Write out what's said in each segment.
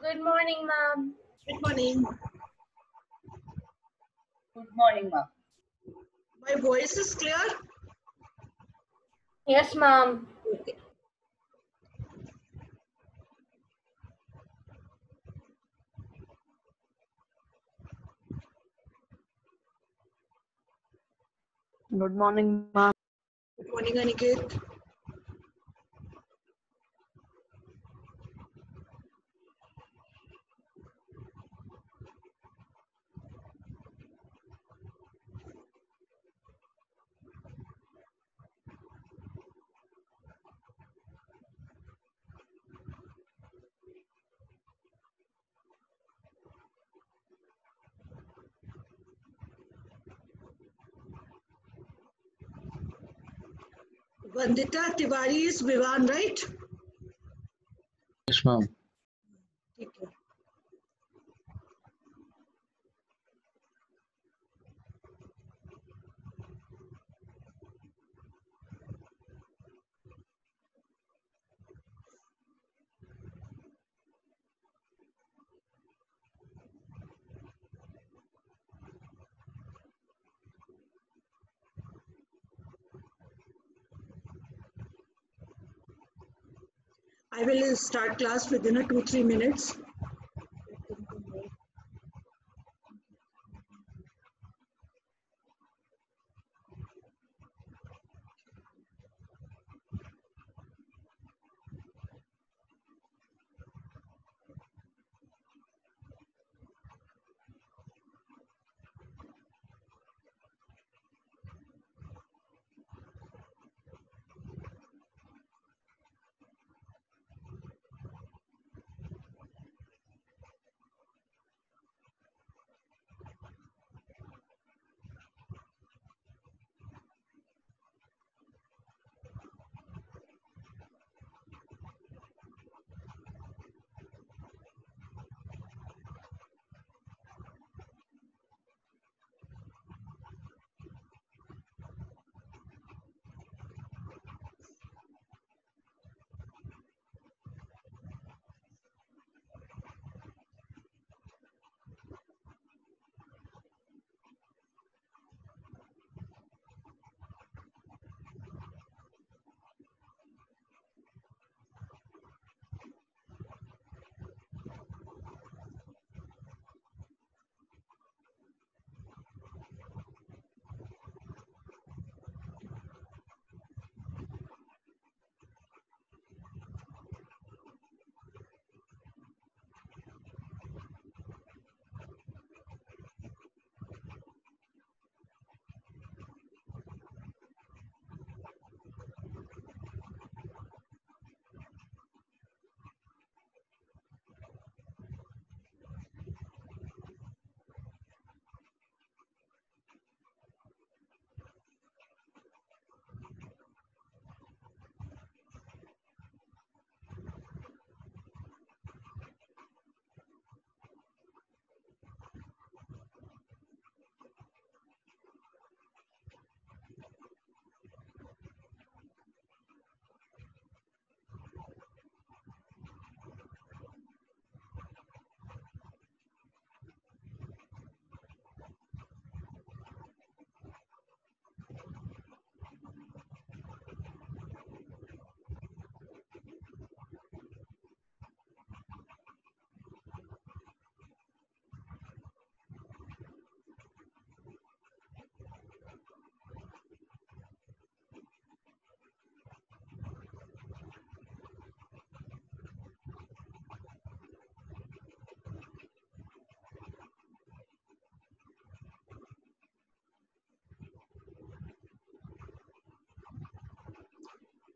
Good morning, ma'am. Good morning. Good morning, ma'am. My voice is clear? Yes, ma'am. Okay. Good morning, ma'am. Good morning, Aniket. Vandita Tiwari is Vivan, right? Yes, ma'am. ठीक है. I will start class within 2-3 minutes.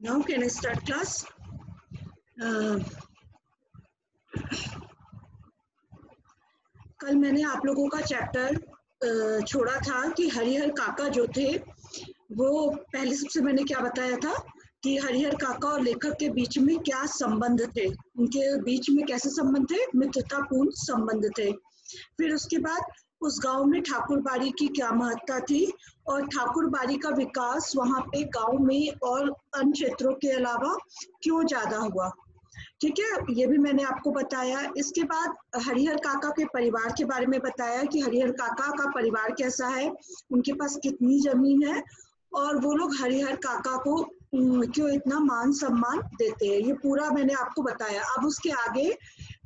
Now can I start class? कल मैंने आप लोगों का chapter छोड़ा था कि हरिहर काका जो थे वो पहले सबसे मैंने क्या बताया था कि हरिहर काका और लेखक के बीच में क्या संबंध थे, उनके बीच में कैसे संबंध थे, मित्रतापूर्ण संबंध थे। फिर उसके बाद उस गांव में ठाकुरबाड़ी की क्या महत्ता थी और ठाकुरबाड़ी का विकास वहां पे गांव में और अन्य क्षेत्रों के अलावा क्यों ज्यादा हुआ, ठीक है, ये भी मैंने आपको बताया। इसके बाद हरिहर काका के परिवार के बारे में बताया कि हरिहर काका का परिवार कैसा है, उनके पास कितनी जमीन है और वो लोग हरिहर काका को क्यों इतना मान सम्मान देते हैं, ये पूरा मैंने आपको बताया। अब उसके आगे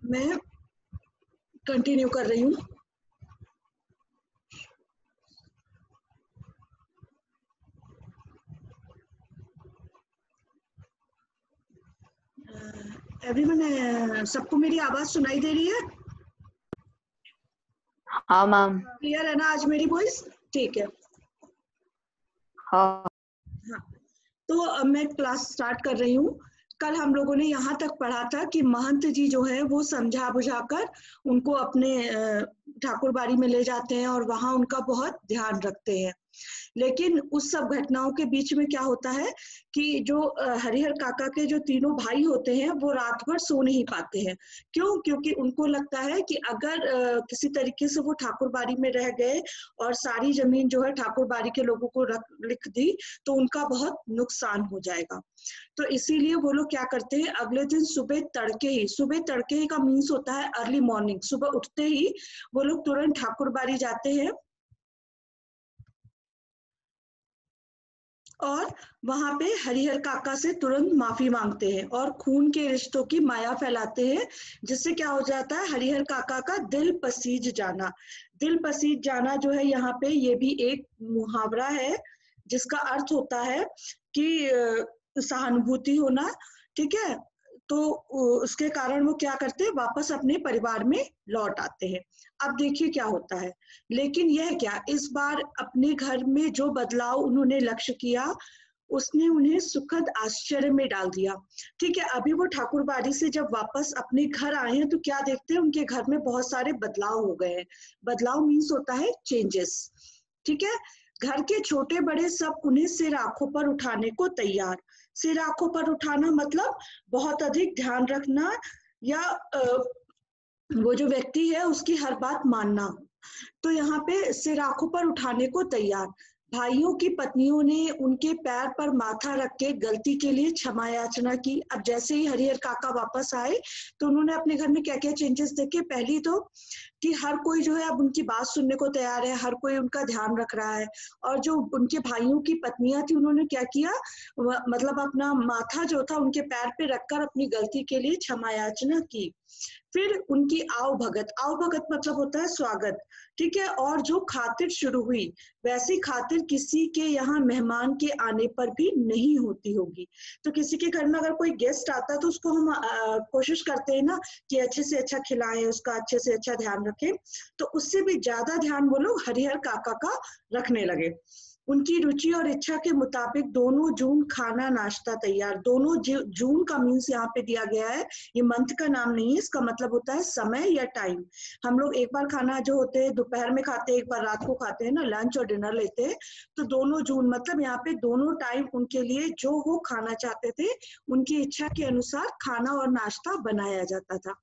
मैं कंटिन्यू कर रही हूँ। एवरीवन, सबको मेरी आवाज सुनाई दे रही है? हाँ मैम। क्लियर है ना आज मेरी वॉइस? ठीक है। हाँ हाँ, तो अब मैं क्लास स्टार्ट कर रही हूँ। कल हम लोगों ने यहाँ तक पढ़ा था कि महंत जी जो है वो समझा बुझाकर उनको अपने ठाकुरबाड़ी में ले जाते हैं और वहां उनका बहुत ध्यान रखते हैं। लेकिन उस सब घटनाओं के बीच में क्या होता है कि जो हरिहर काका के जो तीनों भाई होते हैं वो रात भर सो नहीं पाते हैं। क्यों? क्योंकि उनको लगता है कि अगर किसी तरीके से वो ठाकुरबाड़ी में रह गए और सारी जमीन जो है ठाकुरबाड़ी के लोगों को लिख दी तो उनका बहुत नुकसान हो जाएगा। तो इसीलिए वो लोग क्या करते हैं, अगले दिन सुबह तड़के ही का मीन्स होता है अर्ली मॉर्निंग, सुबह उठते ही वो लोग तुरंत ठाकुरबाड़ी जाते हैं और वहां पे हरिहर काका से तुरंत माफी मांगते हैं और खून के रिश्तों की माया फैलाते हैं, जिससे क्या हो जाता है, हरिहर काका का दिल पसीज जाना। दिल पसीज जाना जो है यहाँ पे ये भी एक मुहावरा है जिसका अर्थ होता है कि सहानुभूति होना, ठीक है। तो उसके कारण वो क्या करते हैं, वापस अपने परिवार में लौट आते हैं। अब देखिए क्या होता है, लेकिन यह क्या, इस बार अपने घर में जो बदलाव उन्होंने लक्ष्य किया उसने उन्हें सुखद आश्चर्य में डाल दिया, ठीक है। अभी वो ठाकुरबाड़ी से जब वापस अपने घर आए हैं तो क्या देखते हैं, उनके घर में बहुत सारे बदलाव हो गए हैं। बदलाव मीन्स होता है चेंजेस, ठीक है। घर के छोटे बड़े सब उन्हें सिर आंखों पर उठाने को तैयार। सिर आंखों पर उठाना मतलब बहुत अधिक ध्यान रखना या वो जो व्यक्ति है उसकी हर बात मानना। तो यहाँ पे सिर आंखों पर उठाने को तैयार। भाइयों की पत्नियों ने उनके पैर पर माथा रख के गलती के लिए क्षमा याचना की। अब जैसे ही हरिहर काका वापस आए तो उन्होंने अपने घर में क्या क्या चेंजेस देखे, पहली तो कि हर कोई जो है अब उनकी बात सुनने को तैयार है, हर कोई उनका ध्यान रख रहा है। और जो उनके भाइयों की पत्नियां थी उन्होंने क्या किया, मतलब अपना माथा जो था उनके पैर पे रखकर अपनी गलती के लिए क्षमा याचना की। फिर उनकी आओ भगत मतलब होता है स्वागत, ठीक है। और जो खातिर शुरू हुई वैसी खातिर किसी के यहाँ मेहमान के आने पर भी नहीं होती होगी। तो किसी के घर में अगर कोई गेस्ट आता है तो उसको हम कोशिश करते हैं ना कि अच्छे से अच्छा खिलाएं, उसका अच्छे से अच्छा ध्यान रखें। तो उससे भी ज्यादा ध्यान वो लोग हरिहर काका का रखने लगे। उनकी रुचि और इच्छा के मुताबिक दोनों जून खाना नाश्ता तैयार। दोनों जून का मीन्स यहाँ पे दिया गया है, ये मंथ का नाम नहीं है, इसका मतलब होता है समय या टाइम। हम लोग एक बार खाना जो होते हैं दोपहर में खाते हैं, एक बार रात को खाते हैं ना, लंच और डिनर लेते हैं। तो दोनों जून मतलब यहाँ पे दोनों टाइम उनके लिए जो वो खाना चाहते थे उनकी इच्छा के अनुसार खाना और नाश्ता बनाया जाता था।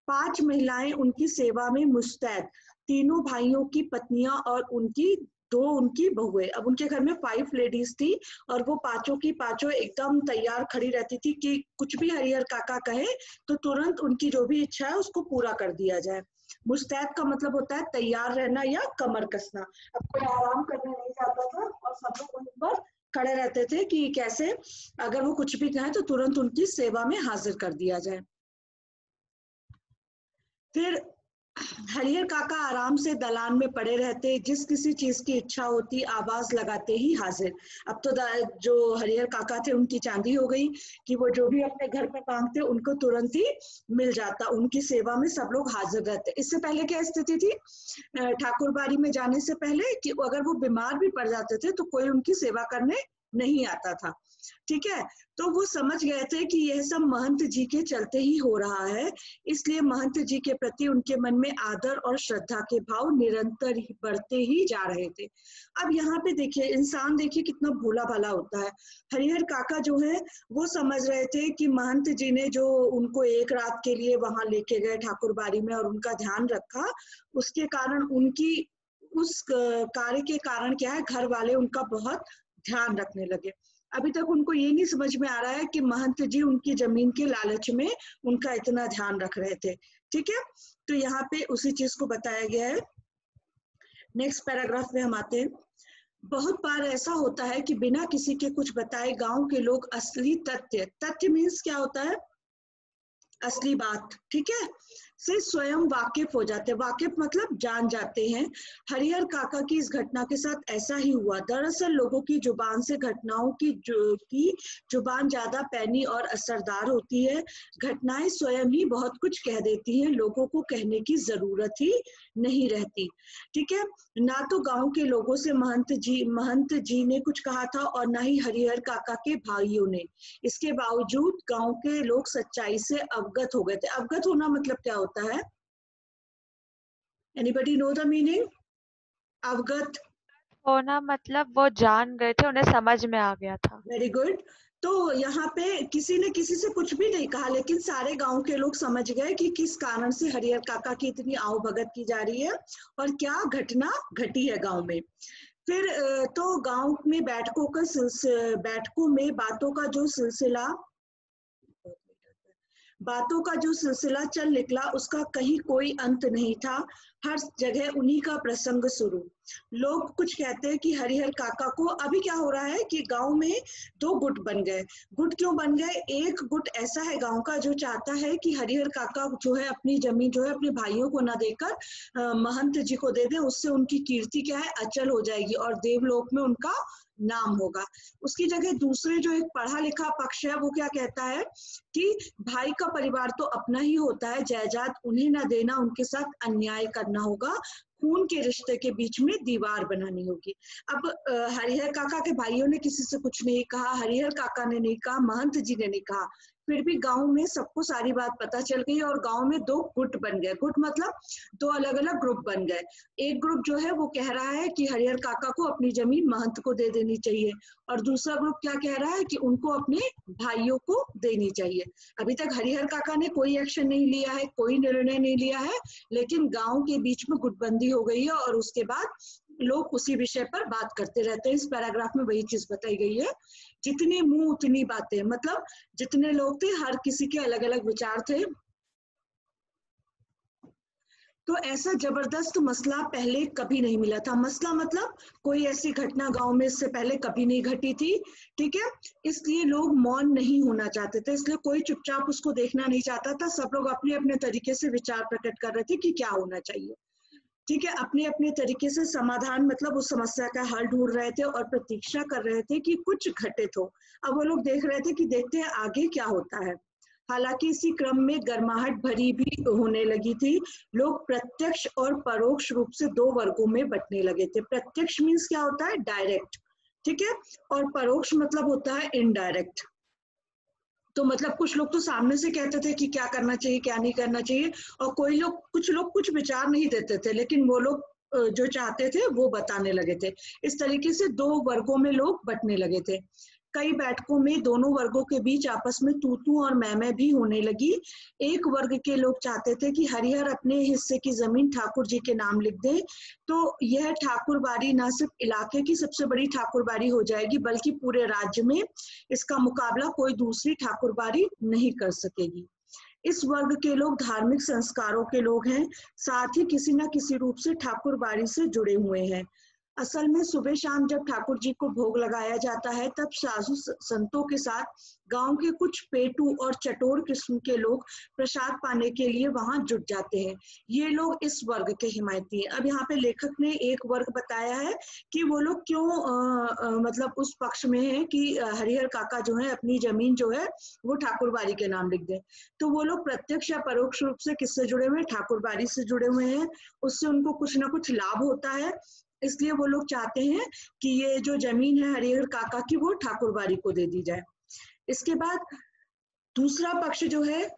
5 महिलाएं उनकी सेवा में मुस्तैद, तीनों भाइयों की पत्नियां और उनकी बहुएं। अब उनके घर में 5 लेडीज थी और वो पांचों की पांचों एकदम तैयार खड़ी रहती थी कि कुछ भी हरिहर काका कहे तो तुरंत उनकी जो भी इच्छा है उसको पूरा कर दिया जाए। मुस्तैद का मतलब होता है तैयार रहना या कमर कसना। अब कोई आराम करने नहीं चाहता था और सब लोग उन पर खड़े रहते थे कि कैसे अगर वो कुछ भी कहें तो तुरंत उनकी सेवा में हाजिर कर दिया जाए। फिर हरिहर काका आराम से दलान में पड़े रहते, जिस किसी चीज की इच्छा होती आवाज लगाते ही हाजिर। अब तो जो हरिहर काका थे उनकी चांदी हो गई कि वो जो भी अपने घर पे मांगते उनको तुरंत ही मिल जाता, उनकी सेवा में सब लोग हाजिर रहते। इससे पहले क्या स्थिति थी, ठाकुरबाड़ी में जाने से पहले कि अगर वो बीमार भी पड़ जाते थे तो कोई उनकी सेवा करने नहीं आता था। ठीक है, तो वो समझ गए थे कि यह सब महंत जी के चलते ही हो रहा है, इसलिए महंत जी के प्रति उनके मन में आदर और श्रद्धा के भाव निरंतर ही बढ़ते ही जा रहे थे। अब यहाँ पे देखिए, इंसान देखिए कितना भोला भाला होता है। हरिहर काका जो है वो समझ रहे थे कि महंत जी ने जो उनको एक रात के लिए वहां लेके गए ठाकुरबाड़ी में और उनका ध्यान रखा, उसके कारण उनकी उस कार्य के कारण क्या है, घर वाले उनका बहुत ध्यान रखने लगे। अभी तक उनको ये नहीं समझ में आ रहा है कि महंत जी उनकी जमीन के लालच में उनका इतना ध्यान रख रहे थे। ठीक है, तो यहाँ पे उसी चीज को बताया गया है। नेक्स्ट पैराग्राफ में हम आते हैं। बहुत बार ऐसा होता है कि बिना किसी के कुछ बताए गांव के लोग असली तथ्य मीन्स क्या होता है, असली बात, ठीक है, से स्वयं वाकिफ हो जाते हैं। वाकिफ मतलब जान जाते हैं। हरिहर काका की इस घटना के साथ ऐसा ही हुआ। दरअसल लोगों की जुबान से घटनाओं की जुबान ज्यादा पैनी और असरदार होती है। घटनाएं स्वयं ही बहुत कुछ कह देती हैं, लोगों को कहने की जरूरत ही नहीं रहती। ठीक है, ना तो गांव के लोगों से महंत जी ने कुछ कहा था और ना ही हरिहर काका के भाइयों ने। इसके बावजूद गांव के लोग सच्चाई से अवगत हो गए थे। अवगत होना मतलब क्या होता है? Anybody know the meaning? अवगत होना मतलब वो जान गए थे, उन्हें समझ में आ गया था। Very good. तो यहाँ पे किसी ने किसी से कुछ भी नहीं कहा, लेकिन सारे गांव के लोग समझ गए कि किस कारण से हरिहर काका की इतनी आओ भगत की जा रही है और क्या घटना घटी है गांव में। फिर तो गांव में बैठकों में बातों का जो सिलसिला चल निकला, उसका कहीं कोई अंत नहीं था। हर जगह उन्हीं का प्रसंग शुरू। लोग कुछ कहते हैं कि हरिहर काका को, अभी क्या हो रहा है कि गांव में दो गुट बन गए। गुट क्यों बन गए? एक गुट ऐसा है गांव का जो चाहता है कि हरिहर काका जो है अपनी जमीन जो है अपने भाइयों को ना देकर महंत जी को दे दे, उससे उनकी कीर्ति क्या है, अचल हो जाएगी और देवलोक में उनका नाम होगा। उसकी जगह दूसरे जो एक पढ़ा लिखा पक्ष है वो क्या कहता है कि भाई का परिवार तो अपना ही होता है, जायदाद उन्हें ना देना, उनके साथ अन्याय करना होगा, खून के रिश्ते के बीच में दीवार बनानी होगी। अब हरिहर काका के भाइयों ने किसी से कुछ नहीं कहा, हरिहर काका ने नहीं कहा, महंत जी ने नहीं कहा, फिर भी गांव में सबको सारी बात पता चल गई और गांव में दो गुट बन गए। गुट मतलब दो अलग अलग ग्रुप बन गए। एक ग्रुप जो है वो कह रहा है कि हरिहर काका को अपनी जमीन महंत को दे देनी चाहिए और दूसरा ग्रुप क्या कह रहा है कि उनको अपने भाइयों को देनी चाहिए। अभी तक हरिहर काका ने कोई एक्शन नहीं लिया है, कोई निर्णय नहीं लिया है, लेकिन गांव के बीच में गुटबंदी हो गई है और उसके बाद लोग उसी विषय पर बात करते रहते हैं। इस पैराग्राफ में वही चीज बताई गई है, जितने मुंह उतनी बातें, मतलब जितने लोग थे हर किसी के अलग अलग विचार थे। तो ऐसा जबरदस्त मसला पहले कभी नहीं मिला था। मसला मतलब कोई ऐसी घटना गांव में इससे पहले कभी नहीं घटी थी। ठीक है, इसलिए लोग मौन नहीं होना चाहते थे, इसलिए कोई चुपचाप उसको देखना नहीं चाहता था। सब लोग अपने अपने तरीके से विचार प्रकट कर रहे थे कि क्या होना चाहिए। ठीक है, अपने अपने तरीके से समाधान मतलब उस समस्या का हल ढूंढ रहे थे और प्रतीक्षा कर रहे थे कि कुछ घटित हो। अब वो लोग देख रहे थे कि देखते हैं आगे क्या होता है। हालांकि इसी क्रम में गर्माहट भरी भी होने लगी थी। लोग प्रत्यक्ष और परोक्ष रूप से दो वर्गों में बंटने लगे थे। प्रत्यक्ष मीन्स क्या होता है? डायरेक्ट। ठीक है, और परोक्ष मतलब होता है इनडायरेक्ट। तो मतलब कुछ लोग तो सामने से कहते थे कि क्या करना चाहिए क्या नहीं करना चाहिए, और कुछ लोग कुछ विचार नहीं देते थे, लेकिन वो लोग जो चाहते थे वो बताने लगे थे। इस तरीके से दो वर्गों में लोग बंटने लगे थे। कई बैठकों में दोनों वर्गों के बीच आपस में तू तू और मैं भी होने लगी। एक वर्ग के लोग चाहते थे कि हरिहर अपने हिस्से की जमीन ठाकुर जी के नाम लिख दे, तो यह ठाकुरबाड़ी न सिर्फ इलाके की सबसे बड़ी ठाकुरबाड़ी हो जाएगी, बल्कि पूरे राज्य में इसका मुकाबला कोई दूसरी ठाकुरबाड़ी नहीं कर सकेगी। इस वर्ग के लोग धार्मिक संस्कारों के लोग हैं, साथ ही किसी न किसी रूप से ठाकुरबाड़ी से जुड़े हुए हैं। असल में सुबह शाम जब ठाकुर जी को भोग लगाया जाता है, तब साधु संतों के साथ गांव के कुछ पेटू और चटोर किस्म के लोग प्रसाद पाने के लिए वहां जुट जाते हैं। ये लोग इस वर्ग के हिमायती हैं। अब यहाँ पे लेखक ने एक वर्ग बताया है कि वो लोग क्यों मतलब उस पक्ष में है कि हरिहर काका जो है अपनी जमीन जो है वो ठाकुरबाड़ी के नाम लिख दे। तो वो लोग प्रत्यक्ष या परोक्ष रूप से किससे जुड़े हुए हैं? ठाकुरबाड़ी से जुड़े हुए हैं। उससे उनको कुछ ना कुछ लाभ होता है इसलिए वो लोग चाहते हैं कि ये जो जमीन है हरिहर काका की वो ठाकुरबाड़ी को दे दी जाए। इसके बाद दूसरा पक्ष जो है,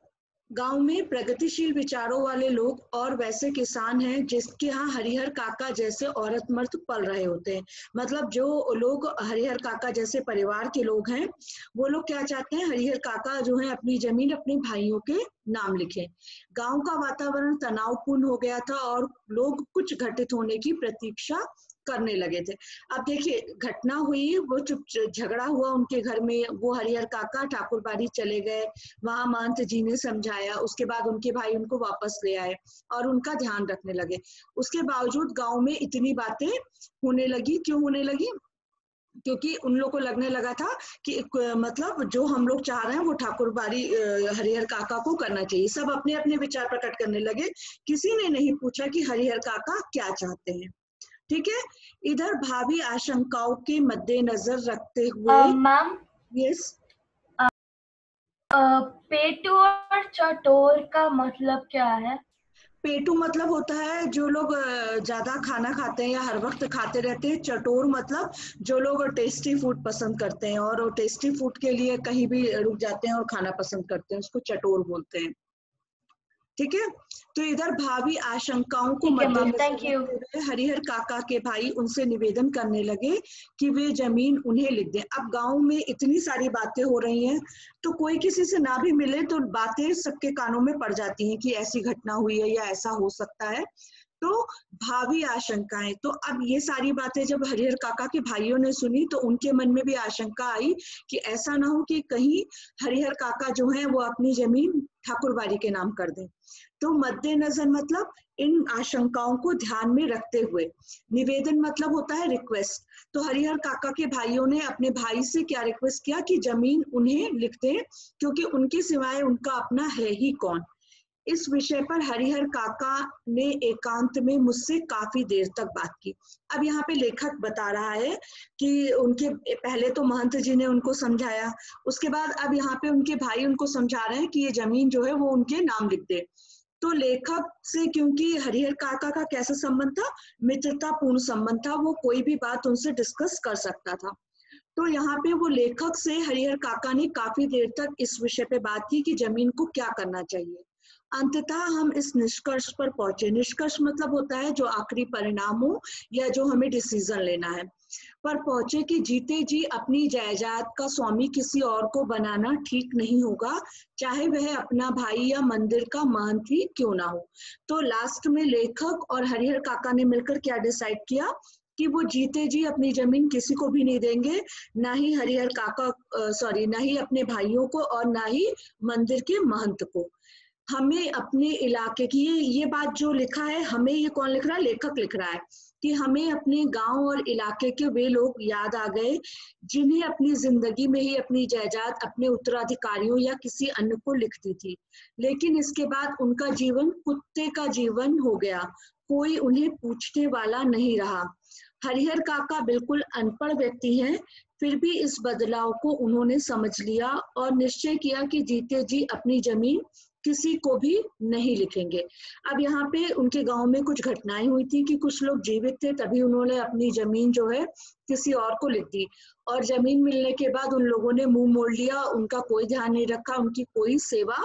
गांव में प्रगतिशील विचारों वाले लोग और वैसे किसान हैं जिसके यहाँ हरिहर काका जैसे औरत मर्द पल रहे होते हैं। मतलब जो लोग हरिहर काका जैसे परिवार के लोग हैं, वो लोग क्या चाहते हैं, हरिहर काका जो है अपनी जमीन अपने भाइयों के नाम लिखें। गांव का वातावरण तनावपूर्ण हो गया था और लोग कुछ घटित होने की प्रतीक्षा करने लगे थे। अब देखिए, घटना हुई, वो चुप झगड़ा हुआ उनके घर में, वो हरिहर काका ठाकुरबाड़ी चले गए, वहां महंत जी ने समझाया, उसके बाद उनके भाई उनको वापस ले आए और उनका ध्यान रखने लगे। उसके बावजूद गांव में इतनी बातें होने लगी। क्यों होने लगी? क्योंकि उन लोग को लगने लगा था कि मतलब जो हम लोग चाह रहे हैं वो ठाकुरबाड़ी हरिहर काका को करना चाहिए। सब अपने अपने विचार प्रकट करने लगे, किसी ने नहीं पूछा कि हरिहर काका क्या चाहते हैं। ठीक है। इधर भावी आशंकाओं के मद्देनजर रखते हुए मैम, यस, पेटू और चटोर का मतलब क्या है? पेटू मतलब होता है जो लोग ज्यादा खाना खाते हैं या हर वक्त खाते रहते हैं। चटोर मतलब जो लोग टेस्टी फूड पसंद करते हैं और टेस्टी फूड के लिए कहीं भी रुक जाते हैं और खाना पसंद करते हैं, उसको चटोर बोलते हैं। ठीक है। तो इधर भावी आशंकाओं को ठीक है मैम, मद्देनजर थैंक यू। रखते हुए हरिहर काका के भाई उनसे निवेदन करने लगे कि वे जमीन उन्हें लिख दें। अब गांव में इतनी सारी बातें हो रही हैं, तो कोई किसी से ना भी मिले तो बातें सबके कानों में पड़ जाती हैं कि ऐसी घटना हुई है या ऐसा हो सकता है। तो भावी आशंकाएं, तो अब ये सारी बातें जब हरिहर काका के भाइयों ने सुनी तो उनके मन में भी आशंका आई कि ऐसा ना हो कि कहीं हरिहर काका जो है वो अपनी जमीन ठाकुरबाड़ी के नाम कर दें। तो मद्देनजर मतलब इन आशंकाओं को ध्यान में रखते हुए निवेदन मतलब होता है रिक्वेस्ट। तो हरिहर काका के भाइयों ने अपने भाई से क्या रिक्वेस्ट किया कि जमीन उन्हें लिख दें, क्योंकि उनके सिवाय उनका अपना है ही कौन। इस विषय पर हरिहर काका ने एकांत में मुझसे काफी देर तक बात की। अब यहाँ पे लेखक बता रहा है कि उनके पहले तो महंत जी ने उनको समझाया, उसके बाद अब यहाँ पे उनके भाई उनको समझा रहे हैं कि ये जमीन जो है वो उनके नाम लिख दे। तो लेखक से क्योंकि हरिहर काका का कैसा संबंध था, मित्रतापूर्ण संबंध था, वो कोई भी बात उनसे डिस्कस कर सकता था। तो यहाँ पे वो लेखक से हरिहर काका ने काफी देर तक इस विषय पे बात की कि जमीन को क्या करना चाहिए। अंततः हम इस निष्कर्ष पर पहुंचे। निष्कर्ष मतलब होता है जो आखिरी परिणाम हो या जो हमें डिसीजन लेना है, पर पहुंचे कि जीते जी अपनी जायदाद का स्वामी किसी और को बनाना ठीक नहीं होगा, चाहे वह अपना भाई या मंदिर का महंत ही क्यों ना हो। तो लास्ट में लेखक और हरिहर काका ने मिलकर क्या डिसाइड किया कि वो जीते जी अपनी जमीन किसी को भी नहीं देंगे, ना ही हरिहर काका ना ही अपने भाइयों को और ना ही मंदिर के महंत को। हमें अपने इलाके की ये बात जो लिखा है, हमें ये कौन लिख रहा है? लेखक लिख रहा है कि हमें अपने गांव और इलाके के वे लोग याद आ गए जिन्हें अपनी जिंदगी में ही अपनी जायदाद अपने उत्तराधिकारियों या किसी अन्य को लिख दी थी, लेकिन इसके बाद उनका जीवन कुत्ते का जीवन हो गया, कोई उन्हें पूछने वाला नहीं रहा। हरिहर काका बिल्कुल अनपढ़ व्यक्ति हैं, फिर भी इस बदलाव को उन्होंने समझ लिया और निश्चय किया कि जीते जी अपनी जमीन किसी को भी नहीं लिखेंगे। अब यहाँ पे उनके गांव में कुछ घटनाएं हुई थी कि कुछ लोग जीवित थे, तभी उन्होंने अपनी जमीन जो है किसी और को लिख दी, और जमीन मिलने के बाद उन लोगों ने मुंह मोड़ लिया, उनका कोई ध्यान नहीं रखा, उनकी कोई सेवा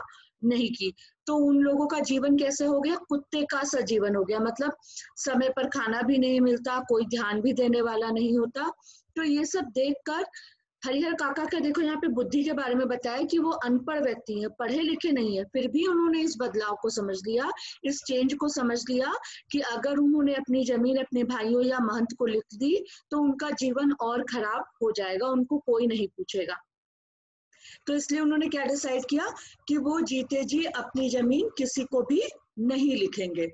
नहीं की। तो उन लोगों का जीवन कैसे हो गया? कुत्ते का सा जीवन हो गया। मतलब समय पर खाना भी नहीं मिलता, कोई ध्यान भी देने वाला नहीं होता। तो ये सब देखकर हरिहर काका का देखो यहाँ पे बुद्धि के बारे में बताया कि वो अनपढ़ व्यक्ति है, पढ़े लिखे नहीं है, फिर भी उन्होंने इस बदलाव को समझ लिया, इस चेंज को समझ लिया कि अगर उन्होंने अपनी जमीन अपने भाइयों या महंत को लिख दी तो उनका जीवन और खराब हो जाएगा, उनको कोई नहीं पूछेगा। तो इसलिए उन्होंने क्या डिसाइड किया कि वो जीते जी अपनी जमीन किसी को भी नहीं लिखेंगे।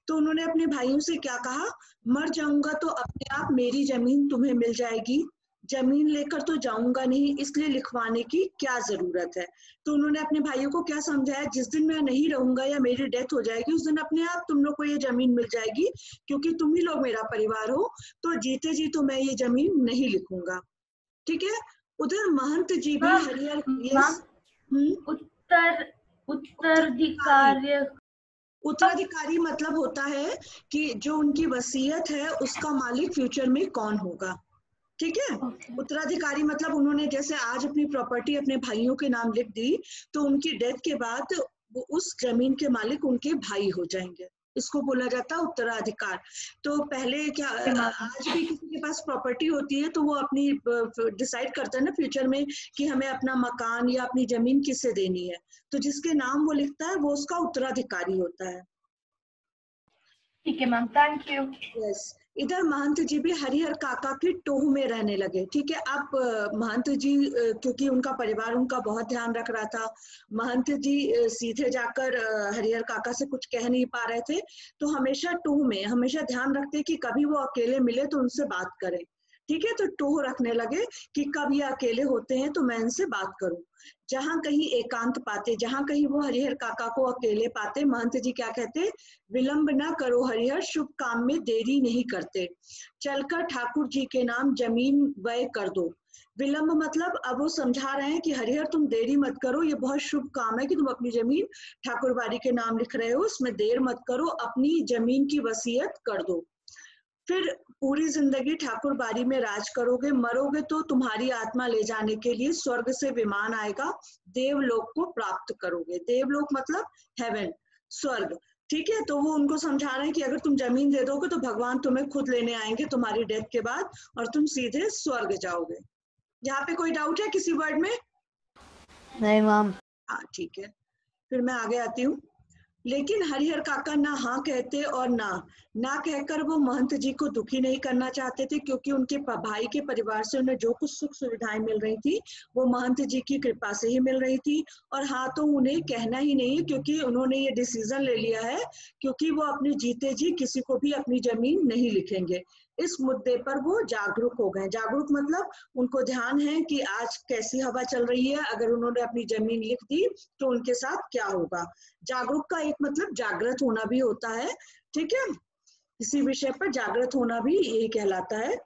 तो उन्होंने अपने भाइयों से क्या कहा? मर जाऊंगा तो अपने आप मेरी जमीन तुम्हें मिल जाएगी, जमीन लेकर तो जाऊंगा नहीं, इसलिए लिखवाने की क्या जरूरत है। तो उन्होंने अपने भाइयों को क्या समझाया? जिस दिन मैं नहीं रहूंगा या मेरी डेथ हो जाएगी उस दिन अपने आप तुम लोग को ये जमीन मिल जाएगी, क्योंकि तुम ही लोग मेरा परिवार हो, तो जीते जी तो मैं ये जमीन नहीं लिखूंगा। ठीक है। उधर महंत जी भी हरिहर उत्तराधिकारी उत्तराधिकारी मतलब होता है कि जो उनकी वसीयत है उसका मालिक फ्यूचर में कौन होगा, ठीक है। ओके। उत्तराधिकारी मतलब उन्होंने जैसे आज अपनी प्रॉपर्टी अपने भाइयों के नाम लिख दी, तो उनकी डेथ के बाद वो उस जमीन के मालिक उनके भाई हो जाएंगे, इसको बोला जाता है उत्तराधिकार। तो पहले क्या, आज भी किसी के पास प्रॉपर्टी होती है तो वो अपनी डिसाइड करता है ना फ्यूचर में कि हमें अपना मकान या अपनी जमीन किससे देनी है, तो जिसके नाम वो लिखता है वो उसका उत्तराधिकारी होता है। ठीक है मैम, थैंक यू। यस, इधर महंत जी भी हरिहर काका की टोह में रहने लगे, ठीक है। अब महंत जी क्योंकि उनका परिवार उनका बहुत ध्यान रख रहा था, महंत जी सीधे जाकर हरिहर काका से कुछ कह नहीं पा रहे थे, तो हमेशा टोह में हमेशा ध्यान रखते कि कभी वो अकेले मिले तो उनसे बात करें, ठीक है। तो टोह रखने लगे कि कब ये अकेले होते हैं तो मैं इनसे बात करूं। जहां कहीं एकांत पाते, जहां कहीं वो हरिहर काका को अकेले पाते, महंत जी क्या कहते, विलंब ना करो हरिहर, शुभ काम में देरी नहीं करते, चलकर ठाकुर जी के नाम जमीन व्यय कर दो। विलंब मतलब अब वो समझा रहे हैं कि हरिहर तुम देरी मत करो, ये बहुत शुभ काम है कि तुम अपनी जमीन ठाकुरबाड़ी के नाम लिख रहे हो, उसमें देर मत करो, अपनी जमीन की वसीयत कर दो। फिर पूरी जिंदगी ठाकुर बाड़ी में राज करोगे, मरोगे तो तुम्हारी आत्मा ले जाने के लिए स्वर्ग से विमान आएगा, देवलोक को प्राप्त करोगे। देवलोक मतलब हेवन, स्वर्ग, ठीक है। तो वो उनको समझा रहे हैं कि अगर तुम जमीन दे दोगे तो भगवान तुम्हें खुद लेने आएंगे तुम्हारी डेथ के बाद और तुम सीधे स्वर्ग जाओगे। यहाँ पे कोई डाउट है किसी वर्ड में? नहीं मैम। हाँ ठीक है, फिर मैं आगे आती हूँ। लेकिन हरिहर काका ना हाँ कहते और ना कहकर वो महंत जी को दुखी नहीं करना चाहते थे, क्योंकि उनके भाई के परिवार से उन्हें जो कुछ सुख सुविधाएं मिल रही थी वो महंत जी की कृपा से ही मिल रही थी। और हाँ तो उन्हें कहना ही नहीं है, क्योंकि उन्होंने ये डिसीजन ले लिया है, क्योंकि वो अपने जीते जी किसी को भी अपनी जमीन नहीं लिखेंगे। इस मुद्दे पर वो जागरूक हो गए। जागरूक मतलब उनको ध्यान है कि आज कैसी हवा चल रही है, अगर उन्होंने अपनी जमीन लिख दी तो उनके साथ क्या होगा। जागरूक का एक मतलब जागृत होना भी होता है, ठीक है। किसी विषय पर जागृत होना भी यही कहलाता है।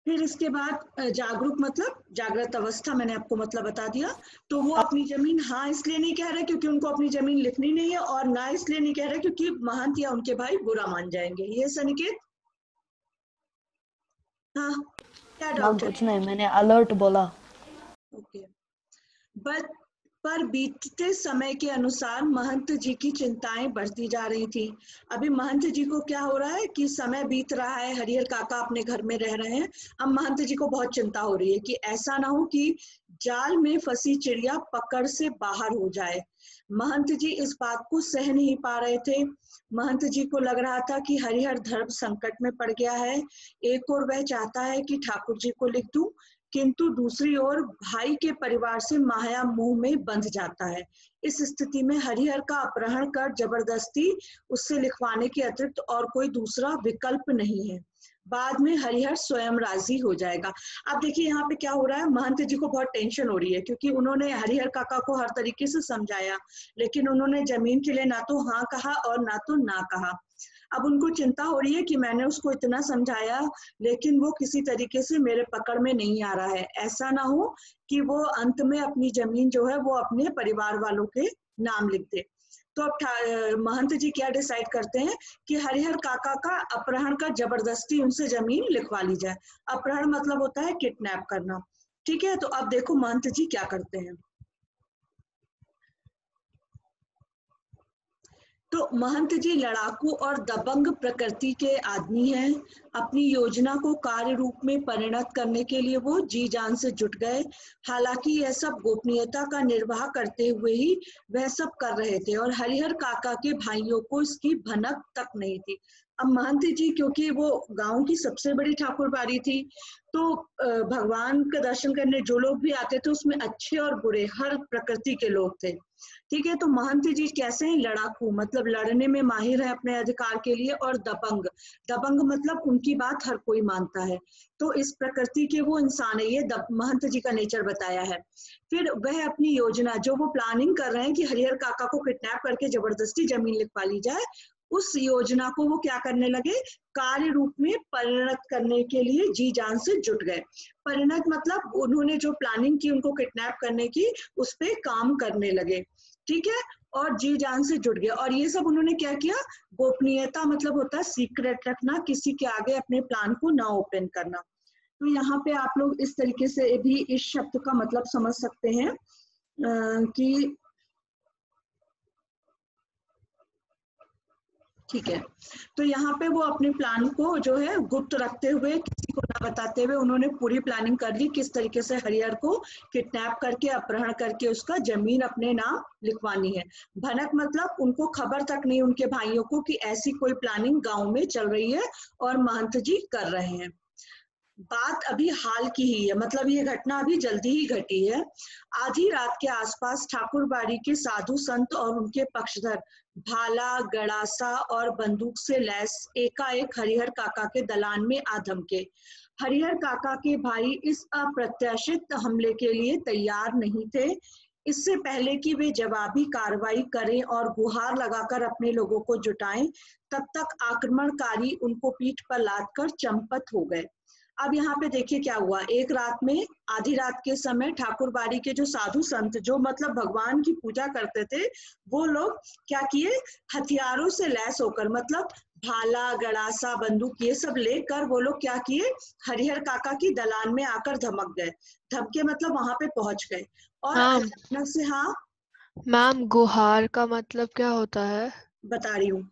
फिर इसके बाद जागरूक मतलब जागृत अवस्था, मैंने आपको मतलब बता दिया। तो वो अपनी जमीन हाँ इसलिए नहीं कह रहे क्योंकि उनको अपनी जमीन लिखनी नहीं है, और ना इसलिए नहीं कह रहे क्योंकि महंत या उनके भाई बुरा मान जाएंगे। ये सनिकेत? हाँ क्या डाउट है? कुछ नहीं, मैंने अलर्ट बोला। ओके। पर बीतते समय के अनुसार महंत जी की चिंताएं बढ़ती जा रही थी। अभी महंत जी को क्या हो रहा है कि समय बीत रहा है, हरिहर काका अपने घर में रह रहे हैं, अब महंत जी को बहुत चिंता हो रही है कि ऐसा ना हो कि जाल में फंसी चिड़िया पकड़ से बाहर हो जाए। महंत जी इस बात को सह नहीं पा रहे थे। महंत जी को लग रहा था कि हरिहर धर्म संकट में पड़ गया है। एक और वह चाहता है कि ठाकुर जी को लिख दूं, किंतु दूसरी ओर भाई के परिवार से माया मोह में बंध जाता है। इस स्थिति में हरिहर का अपहरण कर जबरदस्ती उससे लिखवाने के अतिरिक्त और कोई दूसरा विकल्प नहीं है। बाद में हरिहर स्वयं राजी हो जाएगा। अब देखिए यहाँ पे क्या हो रहा है, महंत जी को बहुत टेंशन हो रही है, क्योंकि उन्होंने हरिहर काका को हर तरीके से समझाया, लेकिन उन्होंने जमीन के लिए ना तो हाँ कहा और ना तो ना कहा। अब उनको चिंता हो रही है कि मैंने उसको इतना समझाया लेकिन वो किसी तरीके से मेरे पकड़ में नहीं आ रहा है, ऐसा ना हो कि वो अंत में अपनी जमीन जो है वो अपने परिवार वालों के नाम लिख दे। तो अब महंत जी क्या डिसाइड करते हैं कि हरिहर काका का अपहरण कर जबरदस्ती उनसे जमीन लिखवा ली जाए। अपहरण मतलब होता है किडनैप करना, ठीक है। तो अब देखो महंत जी क्या करते हैं। तो महंत जी लड़ाकू और दबंग प्रकृति के आदमी हैं। अपनी योजना को कार्य रूप में परिणत करने के लिए वो जी जान से जुट गए। हालांकि यह सब गोपनीयता का निर्वाह करते हुए ही वह सब कर रहे थे और हरिहर काका के भाइयों को इसकी भनक तक नहीं थी। अब महंत जी क्योंकि वो गांव की सबसे बड़ी ठाकुरबाड़ी थी, तो भगवान का दर्शन करने जो लोग भी आते थे उसमें अच्छे और बुरे हर प्रकृति के लोग थे, ठीक है। तो महंत जी कैसे हैं, लड़ाकू मतलब लड़ने में माहिर है अपने अधिकार के लिए, और दबंग, दबंग मतलब उनकी बात हर कोई मानता है। तो इस प्रकृति के वो इंसान है, ये महंत जी का नेचर बताया है। फिर वह अपनी योजना जो वो प्लानिंग कर रहे हैं कि हरिहर काका को किडनैप करके जबरदस्ती जमीन लिखवा ली जाए, उस योजना को वो क्या करने लगे, कार्य रूप में परिणत करने के लिए जी जान से जुट गए। परिणत मतलब उन्होंने जो प्लानिंग की उनको किडनैप करने की, उस पे काम करने लगे, ठीक है, और जी जान से जुट गए। और ये सब उन्होंने क्या किया, गोपनीयता मतलब होता है सीक्रेट रखना, किसी के आगे अपने प्लान को ना ओपन करना। तो यहाँ पे आप लोग इस तरीके से भी इस शब्द का मतलब समझ सकते हैं कि ठीक है, तो यहाँ पे वो अपने प्लान को जो है गुप्त रखते हुए, किसी को ना बताते हुए, उन्होंने पूरी प्लानिंग कर ली किस तरीके से हरिहर को किडनैप करके, अपहरण करके उसका जमीन अपने नाम लिखवानी है। भनक मतलब उनको खबर तक नहीं उनके भाइयों को कि ऐसी कोई प्लानिंग गांव में चल रही है और महंत जी कर रहे हैं। बात अभी हाल की ही है, मतलब ये घटना अभी जल्दी ही घटी है। आधी रात के आसपास ठाकुरबाड़ी के साधु संत और उनके पक्षधर भाला, गड़ासा और बंदूक से लैस एकाएक हरिहर काका के दलान में आ धमके। हरिहर काका के भाई इस अप्रत्याशित हमले के लिए तैयार नहीं थे। इससे पहले कि वे जवाबी कार्रवाई करें और गुहार लगाकर अपने लोगों को जुटाएं, तब तक आक्रमणकारी उनको पीठ पर लादकर चंपत हो गए। अब यहाँ पे देखिए क्या हुआ, एक रात में, आधी रात के समय ठाकुरबाड़ी के जो साधु संत, जो मतलब भगवान की पूजा करते थे, वो लोग क्या किए, हथियारों से लैस होकर, मतलब भाला, गड़ासा, बंदूक ये सब लेकर वो लोग क्या किए, हरिहर काका की दलान में आकर धमक गए। धमके मतलब वहां पे पहुंच गए और अचानक से, हाँ मैम गुहार का मतलब क्या होता है? बता रही हूँ,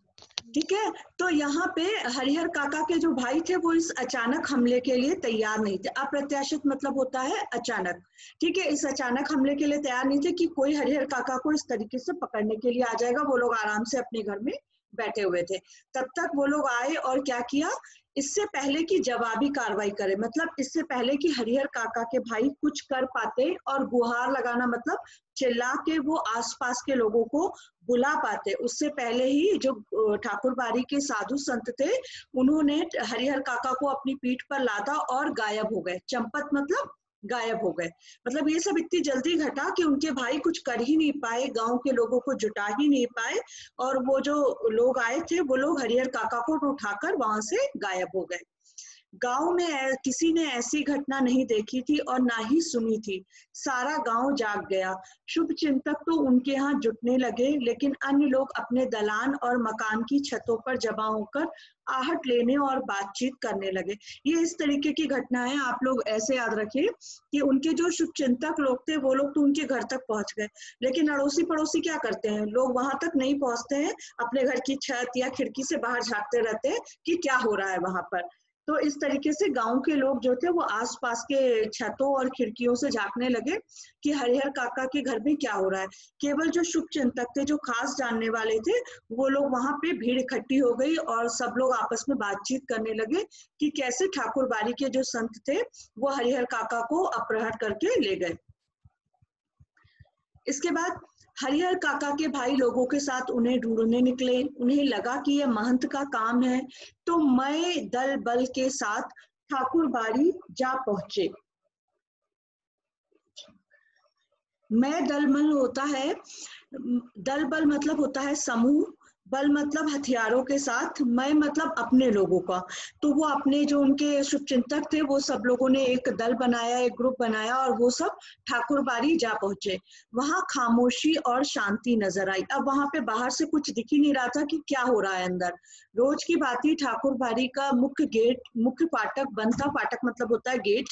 ठीक है। तो यहाँ पे हरिहर काका के जो भाई थे वो इस अचानक हमले के लिए तैयार नहीं थे। अप्रत्याशित मतलब होता है अचानक, ठीक है, इस अचानक हमले के लिए तैयार नहीं थे कि कोई हरिहर काका को इस तरीके से पकड़ने के लिए आ जाएगा। वो लोग आराम से अपने घर में बैठे हुए थे। तब तक वो लोग आए और क्या किया, इससे पहले कि जवाबी कार्रवाई करे, मतलब इससे पहले कि हरिहर काका के भाई कुछ कर पाते, और गुहार लगाना मतलब चिल्ला के वो आसपास के लोगों को बुला पाते, उससे पहले ही जो ठाकुरबाड़ी के साधु संत थे उन्होंने हरिहर काका को अपनी पीठ पर लादा और गायब हो गए। चंपत मतलब गायब हो गए, मतलब ये सब इतनी जल्दी घटा कि उनके भाई कुछ कर ही नहीं पाए, गांव के लोगों को जुटा ही नहीं पाए, और वो जो लोग आए थे वो लोग हरिहर काका को उठाकर वहां से गायब हो गए। गांव में किसी ने ऐसी घटना नहीं देखी थी और ना ही सुनी थी। सारा गांव जाग गया। शुभ चिंतक तो उनके यहाँ जुटने लगे, लेकिन अन्य लोग अपने दलान और मकान की छतों पर जमा होकर आहट लेने और बातचीत करने लगे। ये इस तरीके की घटना है, आप लोग ऐसे याद रखिए कि उनके जो शुभ चिंतक लोग थे वो लोग तो उनके घर तक पहुंच गए, लेकिन अड़ोसी पड़ोसी क्या करते हैं, लोग वहां तक नहीं पहुंचते हैं, अपने घर की छत या खिड़की से बाहर झांकते रहते हैं कि क्या हो रहा है वहां पर। तो इस तरीके से गांव के लोग जो थे वो आसपास के छतों और खिड़कियों से झांकने लगे कि हरिहर काका के घर में क्या हो रहा है। केवल जो शुभ चिंतक थे, जो खास जानने वाले थे, वो लोग वहां पे भीड़ इकट्ठी हो गई और सब लोग आपस में बातचीत करने लगे कि कैसे ठाकुरबाड़ी के जो संत थे वो हरिहर काका को अपहरण करके ले गए। इसके बाद हरिहर काका के भाई लोगों के साथ उन्हें ढूंढने निकले। उन्हें लगा कि यह महंत का काम है, तो मैं दल बल के साथ ठाकुरबाड़ी जा पहुंचे। मैं दल बल होता है, दल बल मतलब होता है समूह, बल मतलब हथियारों के साथ, मैं मतलब अपने लोगों का। तो वो अपने जो उनके शुभचिंतक थे वो सब लोगों ने एक दल बनाया, एक ग्रुप बनाया और वो सब ठाकुरबाड़ी जा पहुंचे। वहां खामोशी और शांति नजर आई। अब वहां पे बाहर से कुछ दिख ही नहीं रहा था कि क्या हो रहा है अंदर। रोज की बात ही ठाकुरबाड़ी का मुख्य गेट, मुख्य फाटक बंद था। फाटक मतलब होता है गेट,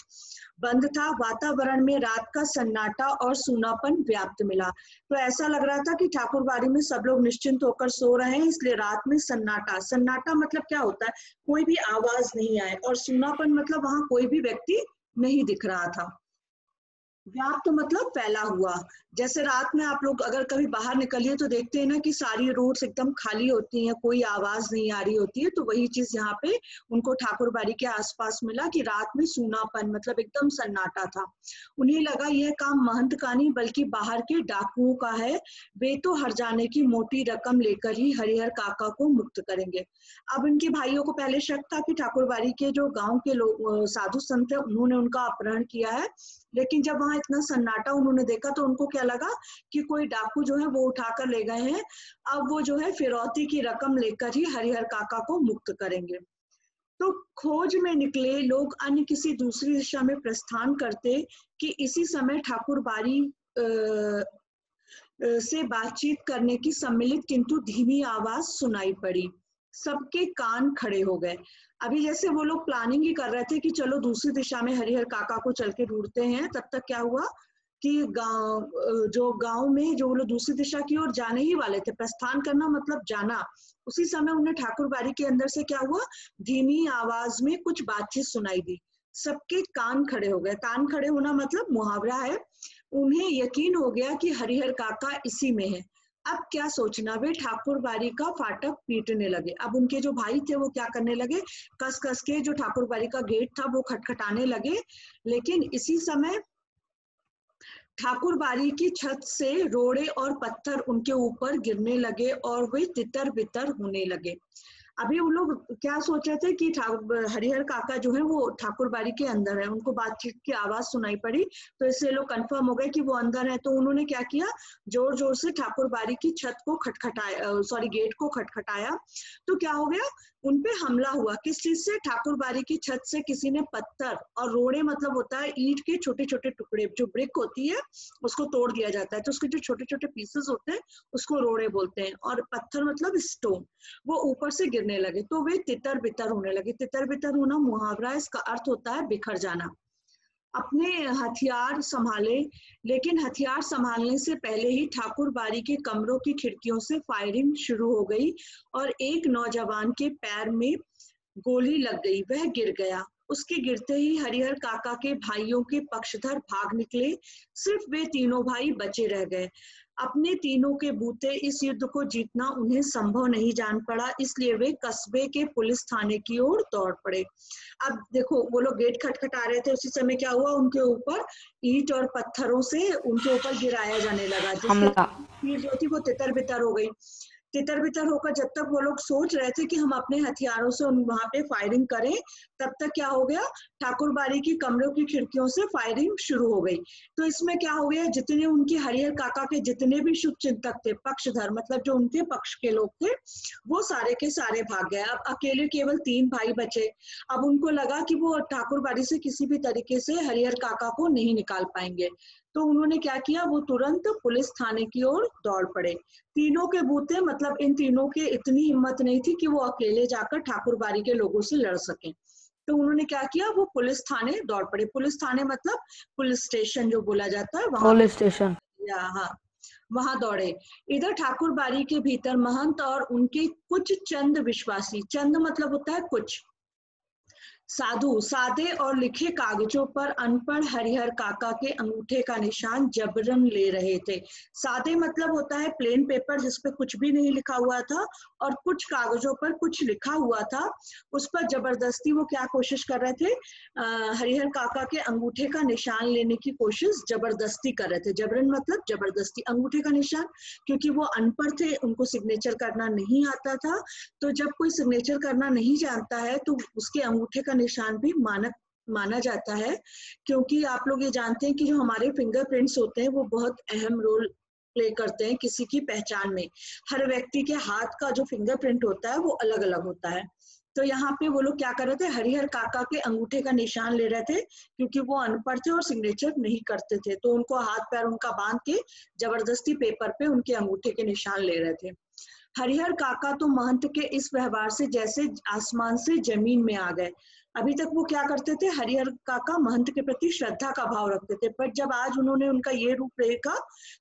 बंद था। वातावरण में रात का सन्नाटा और सूनापन व्याप्त मिला। तो ऐसा लग रहा था कि ठाकुरबाड़ी में सब लोग निश्चिंत होकर सो रहे हैं, इसलिए रात में सन्नाटा, सन्नाटा मतलब क्या होता है, कोई भी आवाज नहीं आए, और सूनापन मतलब वहां कोई भी व्यक्ति नहीं दिख रहा था। व्याप्त मतलब फैला हुआ। जैसे रात में आप लोग अगर कभी बाहर निकलिए तो देखते हैं ना कि सारी रोड्स एकदम खाली होती हैं, कोई आवाज नहीं आ रही होती है। तो वही चीज यहाँ पे उनको ठाकुरबाड़ी के आसपास मिला कि रात में सूनापन मतलब एकदम सन्नाटा था। उन्हें लगा यह काम महंत का नहीं बल्कि बाहर के डाकुओं का है। वे तो हर जाने की मोटी रकम लेकर ही हरिहर काका को मुक्त करेंगे। अब इनके भाइयों को पहले शक था कि ठाकुरबाड़ी के जो गाँव के लोग साधु संत है उन्होंने उनका अपहरण किया है, लेकिन जब वहां इतना सन्नाटा उन्होंने देखा तो उनको क्या लगा कि कोई डाकू जो है वो उठाकर ले गए हैं, अब वो जो है फिरौती की रकम लेकर ही हरिहर काका को मुक्त करेंगे। तो खोज में निकले लोग अन्य किसी दूसरी दिशा में प्रस्थान करते कि इसी समय ठाकुर बारी से बातचीत करने की सम्मिलित किंतु धीमी आवाज सुनाई पड़ी। सबके कान खड़े हो गए। अभी जैसे वो लोग प्लानिंग ही कर रहे थे कि चलो दूसरी दिशा में हरिहर काका को चल के ढूंढते हैं, तब तक क्या हुआ कि गांव में जो वो लोग दूसरी दिशा की ओर जाने ही वाले थे, प्रस्थान करना मतलब जाना, उसी समय उन्हें ठाकुर बाड़ी के अंदर से क्या हुआ, धीमी आवाज में कुछ बातचीत सुनाई दी। सबके कान खड़े हो गए। कान खड़े होना मतलब मुहावरा है। उन्हें यकीन हो गया कि हरिहर काका इसी में है। अब क्या सोचना, वे ठाकुर बाड़ी का फाटक पीटने लगे। अब उनके जो भाई थे वो क्या करने लगे, कस कस के जो ठाकुर बाड़ी का गेट था वो खटखटाने लगे। लेकिन इसी समय ठाकुर बाड़ी की छत से रोड़े और पत्थर उनके ऊपर गिरने लगे और वे तितर बितर होने लगे। अभी वो लोग क्या सोच रहे थे कि हरिहर काका जो है वो ठाकुर बाड़ी के अंदर है। उनको बातचीत की आवाज सुनाई पड़ी तो इससे लोग कंफर्म हो गए कि वो अंदर है। तो उन्होंने क्या किया, जोर जोर से ठाकुर बाड़ी की छत को खटखटाया, गेट को खटखटाया। तो क्या हो गया, उनपे हमला हुआ। किस चीज से, ठाकुर बाड़ी की छत से किसी ने पत्थर और रोड़े मतलब होता है ईंट के छोटे छोटे टुकड़े, जो ब्रिक होती है उसको तोड़ दिया जाता है तो उसके जो छोटे छोटे पीसेस होते हैं उसको रोड़े बोलते हैं, और पत्थर मतलब स्टोन, वो ऊपर से गिरने लगे। तो वे तितर बितर होने लगे। तितर बितर होना मुहावरा है, इसका अर्थ होता है बिखर जाना। अपने हथियार संभाले, लेकिन हथियार संभालने से पहले ही ठाकुर बाड़ी के कमरों की खिड़कियों से फायरिंग शुरू हो गई और एक नौजवान के पैर में गोली लग गई, वह गिर गया। उसके गिरते ही हरिहर काका के भाइयों के पक्षधर भाग निकले। सिर्फ वे तीनों भाई बचे रह गए। अपने तीनों के बूते इस युद्ध को जीतना उन्हें संभव नहीं जान पड़ा, इसलिए वे कस्बे के पुलिस थाने की ओर दौड़ पड़े। अब देखो, वो लोग गेट खटखटा रहे थे, उसी समय क्या हुआ, उनके ऊपर ईंट और पत्थरों से उनके ऊपर गिराया जाने लगा, जिससे भीड़ जो थी वो तितर बितर हो गई। तितर बितर होकर जब तक वो लोग सोच रहे थे कि हम अपने हथियारों से वहां पे फायरिंग करें, तब तक क्या हो गया, ठाकुर बाड़ी की कमरों की खिड़कियों से फायरिंग शुरू हो गई। तो इसमें क्या हो गया, जितने उनके हरिहर काका के जितने भी शुभ चिंतक थे, पक्षधर मतलब जो उनके पक्ष के लोग थे, वो सारे के सारे भाग गए। अब अकेले केवल 3 भाई बचे। अब उनको लगा कि वो ठाकुर बाड़ी से किसी भी तरीके से हरिहर काका को नहीं निकाल पाएंगे। तो उन्होंने क्या किया, वो तुरंत पुलिस थाने की ओर दौड़ पड़े। तीनों के बूते मतलब इन तीनों के इतनी हिम्मत नहीं थी कि वो अकेले जाकर ठाकुर बाड़ी के लोगों से लड़ सकें। तो उन्होंने क्या किया, वो पुलिस थाने दौड़ पड़े। पुलिस थाने मतलब पुलिस स्टेशन जो बोला जाता है, वहां पुलिस स्टेशन, हाँ, वहां दौड़े। इधर ठाकुर बाड़ी के भीतर महंत और उनके कुछ चंद विश्वासी, चंद मतलब होता है कुछ, साधु सादे और लिखे कागजों पर अनपढ़ हरिहर काका के अंगूठे का निशान जबरन ले रहे थे। सादे मतलब होता है प्लेन पेपर जिस पे कुछ भी नहीं लिखा हुआ था, और कुछ कागजों पर कुछ लिखा हुआ था, उस पर जबरदस्ती वो क्या कोशिश कर रहे थे, हरिहर काका के अंगूठे का निशान लेने की कोशिश जबरदस्ती कर रहे थे। जबरन मतलब जबरदस्ती, अंगूठे का निशान, क्योंकि वो अनपढ़ थे, उनको सिग्नेचर करना नहीं आता था। तो जब कोई सिग्नेचर करना नहीं जानता है तो उसके अंगूठे का निशान भी माना जाता है, क्योंकि आप लोग ये जानते हैं कि जो हमारे फिंगरप्रिंट्स होते हैं वो बहुत अहम रोल प्ले करते हैं किसी की पहचान में। हर व्यक्ति के हाथ का जो फिंगरप्रिंट होता है वो अलग अलग होता है। तो यहाँ पे वो लोग क्या कर रहे थे, हरिहर काका के अंगूठे का निशान ले रहे थे, क्योंकि वो अनपढ़ थे और सिग्नेचर नहीं करते थे। तो उनको हाथ पैर उनका बांध के जबरदस्ती पेपर पे उनके अंगूठे के निशान ले रहे थे। हरिहर काका तो महंत के इस व्यवहार से जैसे आसमान से जमीन में आ गए। अभी तक वो क्या करते थे, हरिहर काका महंत के प्रति श्रद्धा का भाव रखते थे, पर जब आज उन्होंने उनका ये रूप देखा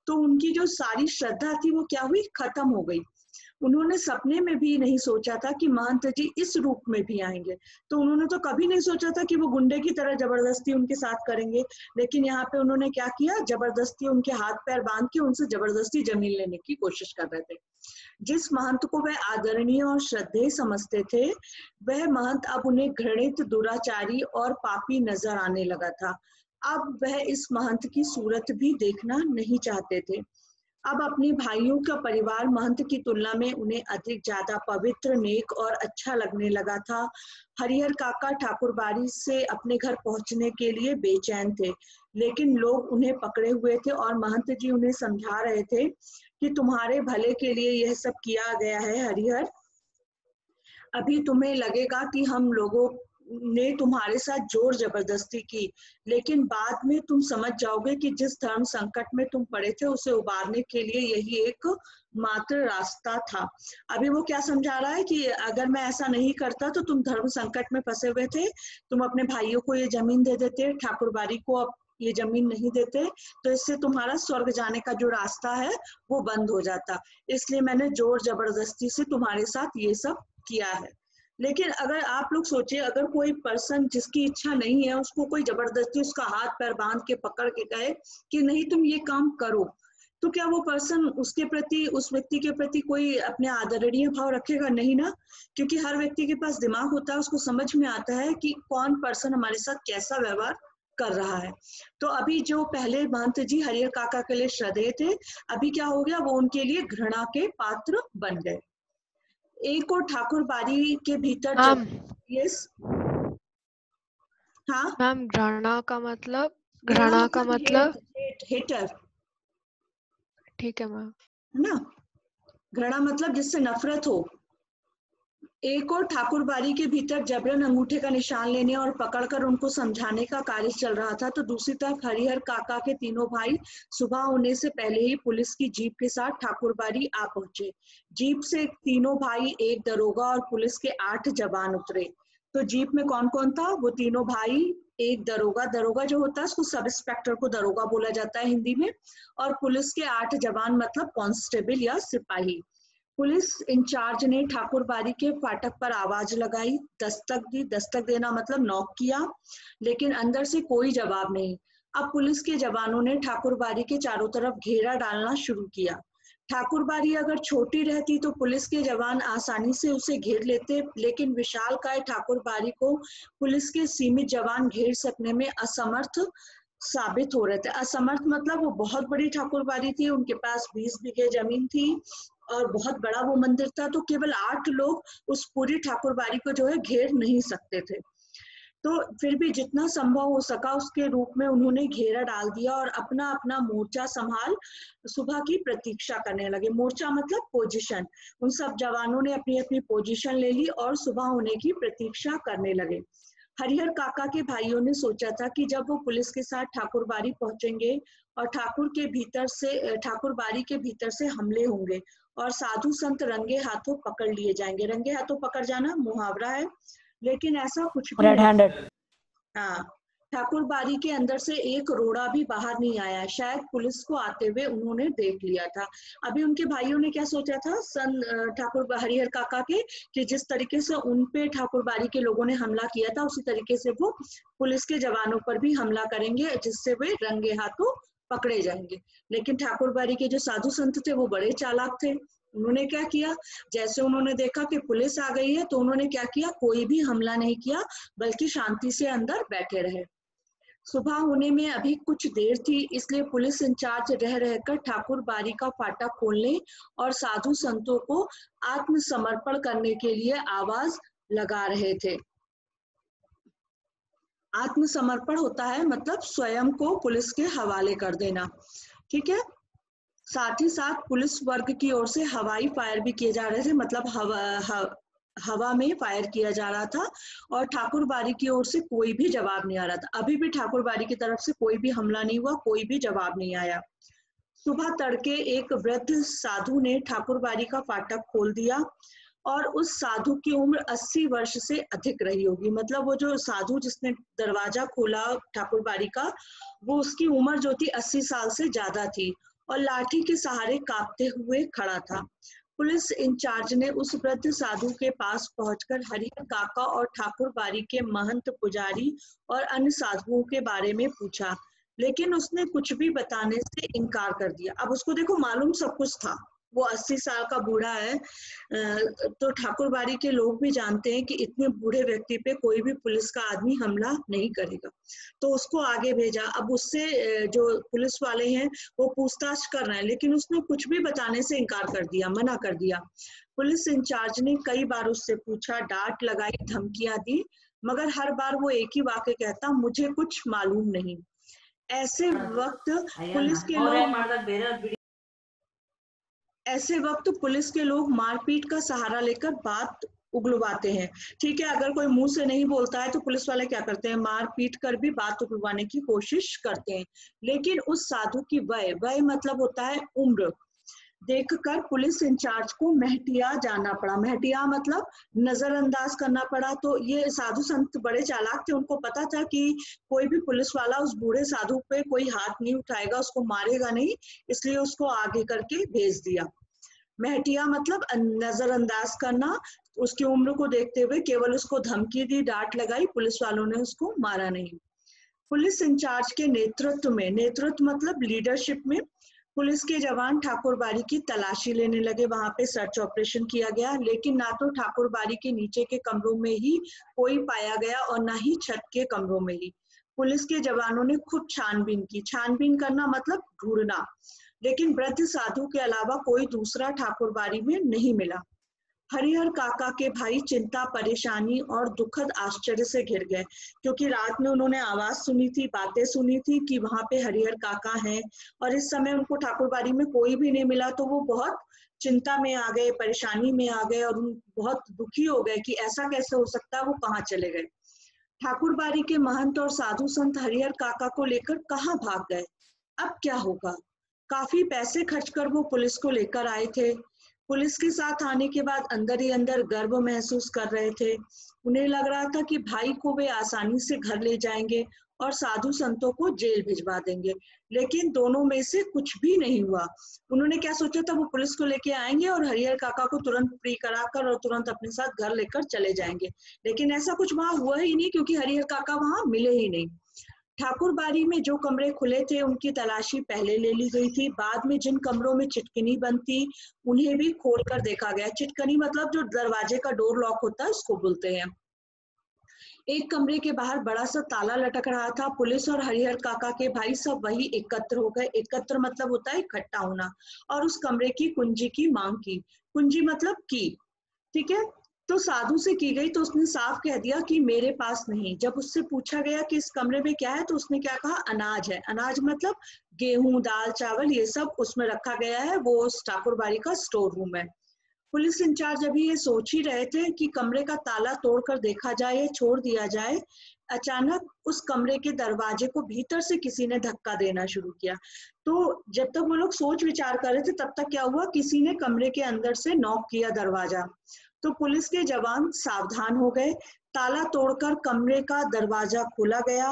तो उनकी जो सारी श्रद्धा थी वो क्या हुई, खत्म हो गई। उन्होंने सपने में भी नहीं सोचा था कि महंत जी इस रूप में भी आएंगे। तो उन्होंने तो कभी नहीं सोचा था कि वो गुंडे की तरह जबरदस्ती उनके साथ करेंगे, लेकिन यहाँ पे उन्होंने क्या किया, जबरदस्ती उनके हाथ पैर बांध के उनसे जबरदस्ती जमीन लेने की कोशिश कर रहे थे। जिस महंत को वह आदरणीय और श्रद्धेय समझते थे, वह महंत अब उन्हें घृणित, दुराचारी और पापी नजर आने लगा था। अब वह इस महंत की सूरत भी देखना नहीं चाहते थे। अब अपने भाइयों का परिवार महंत की तुलना में उन्हें अधिक ज्यादा पवित्र, नेक और अच्छा लगने लगा था। हरिहर काका ठाकुर बाड़ी से अपने घर पहुंचने के लिए बेचैन थे, लेकिन लोग उन्हें पकड़े हुए थे और महंत जी उन्हें समझा रहे थे कि तुम्हारे भले के लिए यह सब किया गया है हरिहर। अभी तुम्हें लगेगा कि हम लोगों ने तुम्हारे साथ जोर जबरदस्ती की, लेकिन बाद में तुम समझ जाओगे कि जिस धर्म संकट में तुम पड़े थे उसे उबारने के लिए यही एक मात्र रास्ता था। अभी वो क्या समझा रहा है कि अगर मैं ऐसा नहीं करता तो तुम धर्म संकट में फंसे हुए थे, तुम अपने भाइयों को ये जमीन दे देते, ठाकुर बाड़ी को अब ये जमीन नहीं देते, तो इससे तुम्हारा स्वर्ग जाने का जो रास्ता है वो बंद हो जाता, इसलिए मैंने जोर जबरदस्ती से तुम्हारे साथ ये सब किया है। लेकिन अगर आप लोग सोचिए, अगर कोई पर्सन जिसकी इच्छा नहीं है उसको कोई जबरदस्ती उसका हाथ पैर बांध के पकड़ के कहे कि नहीं तुम ये काम करो, तो क्या वो पर्सन उसके प्रति, उस व्यक्ति के प्रति कोई अपने आदरणीय भाव रखेगा? नहीं ना, क्योंकि हर व्यक्ति के पास दिमाग होता है, उसको समझ में आता है कि कौन पर्सन हमारे साथ कैसा व्यवहार कर रहा है। तो अभी जो पहले महंत जी हरिहर काका के लिए श्रद्धेय थे, अभी क्या हो गया, वो उनके लिए घृणा के पात्र बन गए। एक और ठाकुर बाड़ी के भीतर मैम यस, हाँ, मैम घृणा का मतलब हेटर, ठीक है मैम। है ना, घृणा मतलब जिससे नफरत हो। एक और ठाकुर बाड़ी के भीतर जबरन अंगूठे का निशान लेने और पकड़कर उनको समझाने का कार्य चल रहा था, तो दूसरी तरफ हरिहर काका के तीनों भाई सुबह होने से पहले ही पुलिस की जीप के साथ ठाकुर बाड़ी आ पहुंचे। जीप से तीनों भाई, एक दरोगा और पुलिस के 8 जवान उतरे। तो जीप में कौन कौन था? वो तीनों भाई, एक दरोगा, दरोगा जो होता है उसको सब इंस्पेक्टर को दरोगा बोला जाता है हिंदी में, और पुलिस के 8 जवान मतलब कांस्टेबल या सिपाही। पुलिस इंचार्ज ने ठाकुर बाड़ी के फाटक पर आवाज लगाई, दस्तक दी, दस्तक देना मतलब नॉक किया, लेकिन अंदर से कोई जवाब नहीं। अब पुलिस के जवानों ने ठाकुर बाड़ी के चारों तरफ घेरा डालना शुरू किया। ठाकुर बाड़ी अगर छोटी रहती तो पुलिस के जवान आसानी से उसे घेर लेते, लेकिन विशालकाय ठाकुर बाड़ी को पुलिस के सीमित जवान घेर सकने में असमर्थ साबित हो रहे थे। असमर्थ मतलब वो बहुत बड़ी ठाकुर बाड़ी थी, उनके पास 20 बीघे जमीन थी और बहुत बड़ा वो मंदिर था, तो केवल 8 लोग उस पूरी ठाकुर बाड़ी को जो है घेर नहीं सकते थे। तो फिर भी जितना संभव हो सका उसके रूप में उन्होंने घेरा डाल दिया और अपना अपना मोर्चा संभाल सुबह की प्रतीक्षा करने लगे। मोर्चा मतलब पोजीशन। उन सब जवानों ने अपनी अपनी पोजीशन ले ली और सुबह होने की प्रतीक्षा करने लगे। हरिहर काका के भाइयों ने सोचा था कि जब वो पुलिस के साथ ठाकुर बाड़ी पहुंचेंगे और ठाकुर बाड़ी के भीतर से हमले होंगे और साधु संत रंगे हाथों पकड़ लिए जाएंगे। रंगे हाथों पकड़ जाना मुहावरा है, लेकिन ऐसा कुछ भी रेड हैंडेड। हाँ, ठाकुर बाड़ी के अंदर से एक रोड़ा भी बाहर नहीं आया। शायद पुलिस को आते हुए उन्होंने देख लिया था। अभी उनके भाइयों ने क्या सोचा था, ठाकुर हरिहर काका के, कि जिस तरीके से उन पे ठाकुर बाड़ी के लोगों ने हमला किया था उसी तरीके से वो पुलिस के जवानों पर भी हमला करेंगे, जिससे वे रंगे हाथों पकड़े जाएंगे। लेकिन ठाकुर बाड़ी के जो साधु संत थे वो बड़े चालाक थे। उन्होंने क्या किया, जैसे उन्होंने देखा कि पुलिस आ गई है तो उन्होंने क्या किया, कोई भी हमला नहीं किया, बल्कि शांति से अंदर बैठे रहे। सुबह होने में अभी कुछ देर थी, इसलिए पुलिस इंचार्ज रह रहकर ठाकुर बाड़ी का फाटक खोलने और साधु संतों को आत्मसमर्पण करने के लिए आवाज लगा रहे थे। आत्मसमर्पण होता है मतलब स्वयं को पुलिस के हवाले कर देना, ठीक है। साथ ही साथ पुलिस वर्ग की ओर से हवाई फायर भी किए जा रहे थे, मतलब हवा में फायर किया जा रहा था और ठाकुर बाड़ी की ओर से कोई भी जवाब नहीं आ रहा था। अभी भी ठाकुर बाड़ी की तरफ से कोई भी हमला नहीं हुआ, कोई भी जवाब नहीं आया। सुबह तड़के एक वृद्ध साधु ने ठाकुर बाड़ी का फाटक खोल दिया और उस साधु की उम्र 80 वर्ष से अधिक रही होगी। मतलब वो जो साधु जिसने दरवाजा खोला ठाकुर बाड़ी का, वो उसकी उम्र जो थी 80 साल से ज्यादा थी और लाठी के सहारे कांपते हुए खड़ा था। पुलिस इंचार्ज ने उस वृद्ध साधु के पास पहुंचकर हरिहर काका और ठाकुर बाड़ी के महंत, पुजारी और अन्य साधुओं के बारे में पूछा, लेकिन उसने कुछ भी बताने से इनकार कर दिया। अब उसको देखो मालूम सब कुछ था, वो 80 साल का बूढ़ा है। तो ठाकुरबाड़ी के लोग भी जानते हैं कि इतने बूढ़े व्यक्ति पे कोई भी पुलिस का आदमी हमला नहीं करेगा, तो उसको आगे भेजा। अब उससे जो पुलिस वाले हैं वो पूछताछ कर रहे हैं, लेकिन उसने कुछ भी बताने से इनकार कर दिया, मना कर दिया। पुलिस इंचार्ज ने कई बार उससे पूछा, डांट लगाई, धमकियां दी, मगर हर बार वो एक ही वाक्य कहता, मुझे कुछ मालूम नहीं। ऐसे वक्त पुलिस के लोग मारपीट का सहारा लेकर बात उगलवाते हैं। ठीक है, अगर कोई मुंह से नहीं बोलता है तो पुलिस वाले क्या करते हैं, मार पीट कर भी बात उगलवाने की कोशिश करते हैं। लेकिन उस साधु की वय मतलब होता है उम्र, देखकर पुलिस इंचार्ज को महटिया जाना पड़ा। महटिया मतलब नजरअंदाज करना पड़ा। तो ये साधु संत बड़े चालाक थे, उनको पता था कि कोई भी पुलिस वाला उस बूढ़े साधु पे कोई हाथ नहीं उठाएगा, उसको मारेगा नहीं, इसलिए उसको आगे करके भेज दिया। महटिया मतलब नजरअंदाज करना। उसकी उम्र को देखते हुए केवल उसको धमकी दी, डांट लगाई, पुलिस वालों ने उसको मारा नहीं। पुलिस इंचार्ज के नेतृत्व मतलब लीडरशिप में पुलिस के जवान ठाकुरबाड़ी की तलाशी लेने लगे। वहां पे सर्च ऑपरेशन किया गया, लेकिन ना तो ठाकुरबाड़ी के नीचे के कमरों में ही कोई पाया गया और ना ही छत के कमरों में ही। पुलिस के जवानों ने खुद छानबीन की। छानबीन करना मतलब ढूंढना, लेकिन वृद्ध साधु के अलावा कोई दूसरा ठाकुरबाड़ी में नहीं मिला। हरिहर काका के भाई चिंता, परेशानी और दुखद आश्चर्य से घिर गए, क्योंकि रात में उन्होंने आवाज सुनी थी, बातें सुनी थी कि वहां पे हरिहर काका हैं, और इस समय उनको ठाकुरबाड़ी में कोई भी नहीं मिला। तो वो बहुत चिंता में आ गए, परेशानी में आ गए, और बहुत दुखी हो गए कि ऐसा कैसे हो सकता है, वो कहाँ चले गए। ठाकुरबाड़ी के महंत और साधु संत हरिहर काका को लेकर कहाँ भाग गए, अब क्या होगा। काफी पैसे खर्च कर वो पुलिस को लेकर आए थे। पुलिस के साथ आने के बाद अंदर ही अंदर गर्व महसूस कर रहे थे। उन्हें लग रहा था कि भाई को वे आसानी से घर ले जाएंगे और साधु संतों को जेल भिजवा देंगे, लेकिन दोनों में से कुछ भी नहीं हुआ। उन्होंने क्या सोचा था, वो पुलिस को लेके आएंगे और हरिहर काका को तुरंत फ्री कराकर और तुरंत अपने साथ घर लेकर चले जाएंगे, लेकिन ऐसा कुछ वहां हुआ ही नहीं, क्योंकि हरिहर काका वहां मिले ही नहीं। ठाकुरबाड़ी में जो कमरे खुले थे उनकी तलाशी पहले ले ली गई थी। बाद में जिन कमरों में चिटकनी बंद थी उन्हें भी खोल कर देखा गया। चिटकनी मतलब जो दरवाजे का डोर लॉक होता है उसको बोलते हैं। एक कमरे के बाहर बड़ा सा ताला लटक रहा था। पुलिस और हरिहर काका के भाई सब वही एकत्र हो गए। एकत्र मतलब होता है इकट्ठा होना, और उस कमरे की कुंजी की मांग की। कुंजी मतलब की, ठीक है। तो साधु से की गई, तो उसने साफ कह दिया कि मेरे पास नहीं। जब उससे पूछा गया कि इस कमरे में क्या है, तो उसने क्या कहा, अनाज है। अनाज मतलब गेहूं, दाल, चावल, ये सब उसमें रखा गया है, वो ठाकुरबाड़ी का स्टोर रूम है। पुलिस इंचार्ज अभी ये सोच ही रहे थे कि कमरे का ताला तोड़कर देखा जाए या छोड़ दिया जाए। अचानक उस कमरे के दरवाजे को भीतर से किसी ने धक्का देना शुरू किया। तो जब तक वो लोग सोच विचार कर रहे थे, तब तक क्या हुआ, किसी ने कमरे के अंदर से नॉक किया दरवाजा। तो पुलिस के जवान सावधान हो गए। ताला तोड़कर कमरे का दरवाजा खोला गया।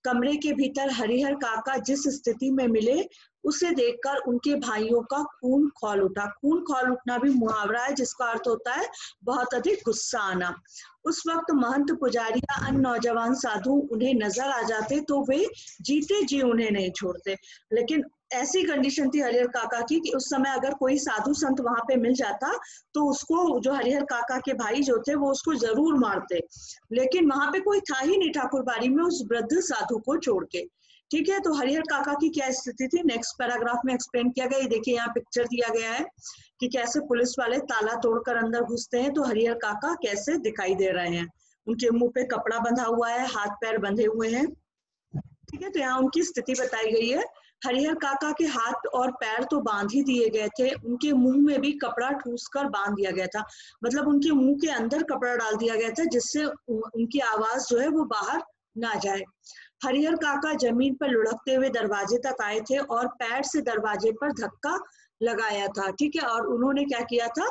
कमरे के भीतर हरिहर काका जिस स्थिति में मिले, उसे देखकर उनके भाइयों का खून खौल उठा। खून खौल उठना भी मुहावरा है जिसका अर्थ होता है बहुत अधिक गुस्सा आना। उस वक्त महंत, पुजारी या अन्य नौजवान साधु उन्हें नजर आ जाते तो वे जीते जी उन्हें नहीं छोड़ते। लेकिन ऐसी कंडीशन थी हरिहर काका की कि उस समय अगर कोई साधु संत वहां पे मिल जाता तो उसको, जो हरिहर काका के भाई जो थे, वो उसको जरूर मारते। लेकिन वहां पे कोई था ही नहीं ठाकुरबाड़ी में उस वृद्ध साधु को छोड़ के। ठीक है, तो हरिहर काका की क्या स्थिति थी, नेक्स्ट पैराग्राफ में एक्सप्लेन किया गया। देखिए यहाँ पिक्चर दिया गया है कि कैसे पुलिस वाले ताला तोड़कर अंदर घुसते हैं, तो हरिहर काका कैसे दिखाई दे रहे हैं। उनके मुंह पे कपड़ा बंधा हुआ है, हाथ पैर बंधे हुए हैं। ठीक है, तो यहाँ उनकी स्थिति बताई गई है। हरिहर काका के हाथ और पैर तो बांध ही दिए गए थे, उनके मुंह में भी कपड़ा ठूस कर बांध दिया गया था। मतलब उनके मुंह के अंदर कपड़ा डाल दिया गया था, जिससे उनकी आवाज जो है वो बाहर ना जाए। हरिहर काका जमीन पर लुढ़कते हुए दरवाजे तक आए थे और पैर से दरवाजे पर धक्का लगाया था। ठीक है, और उन्होंने क्या किया था,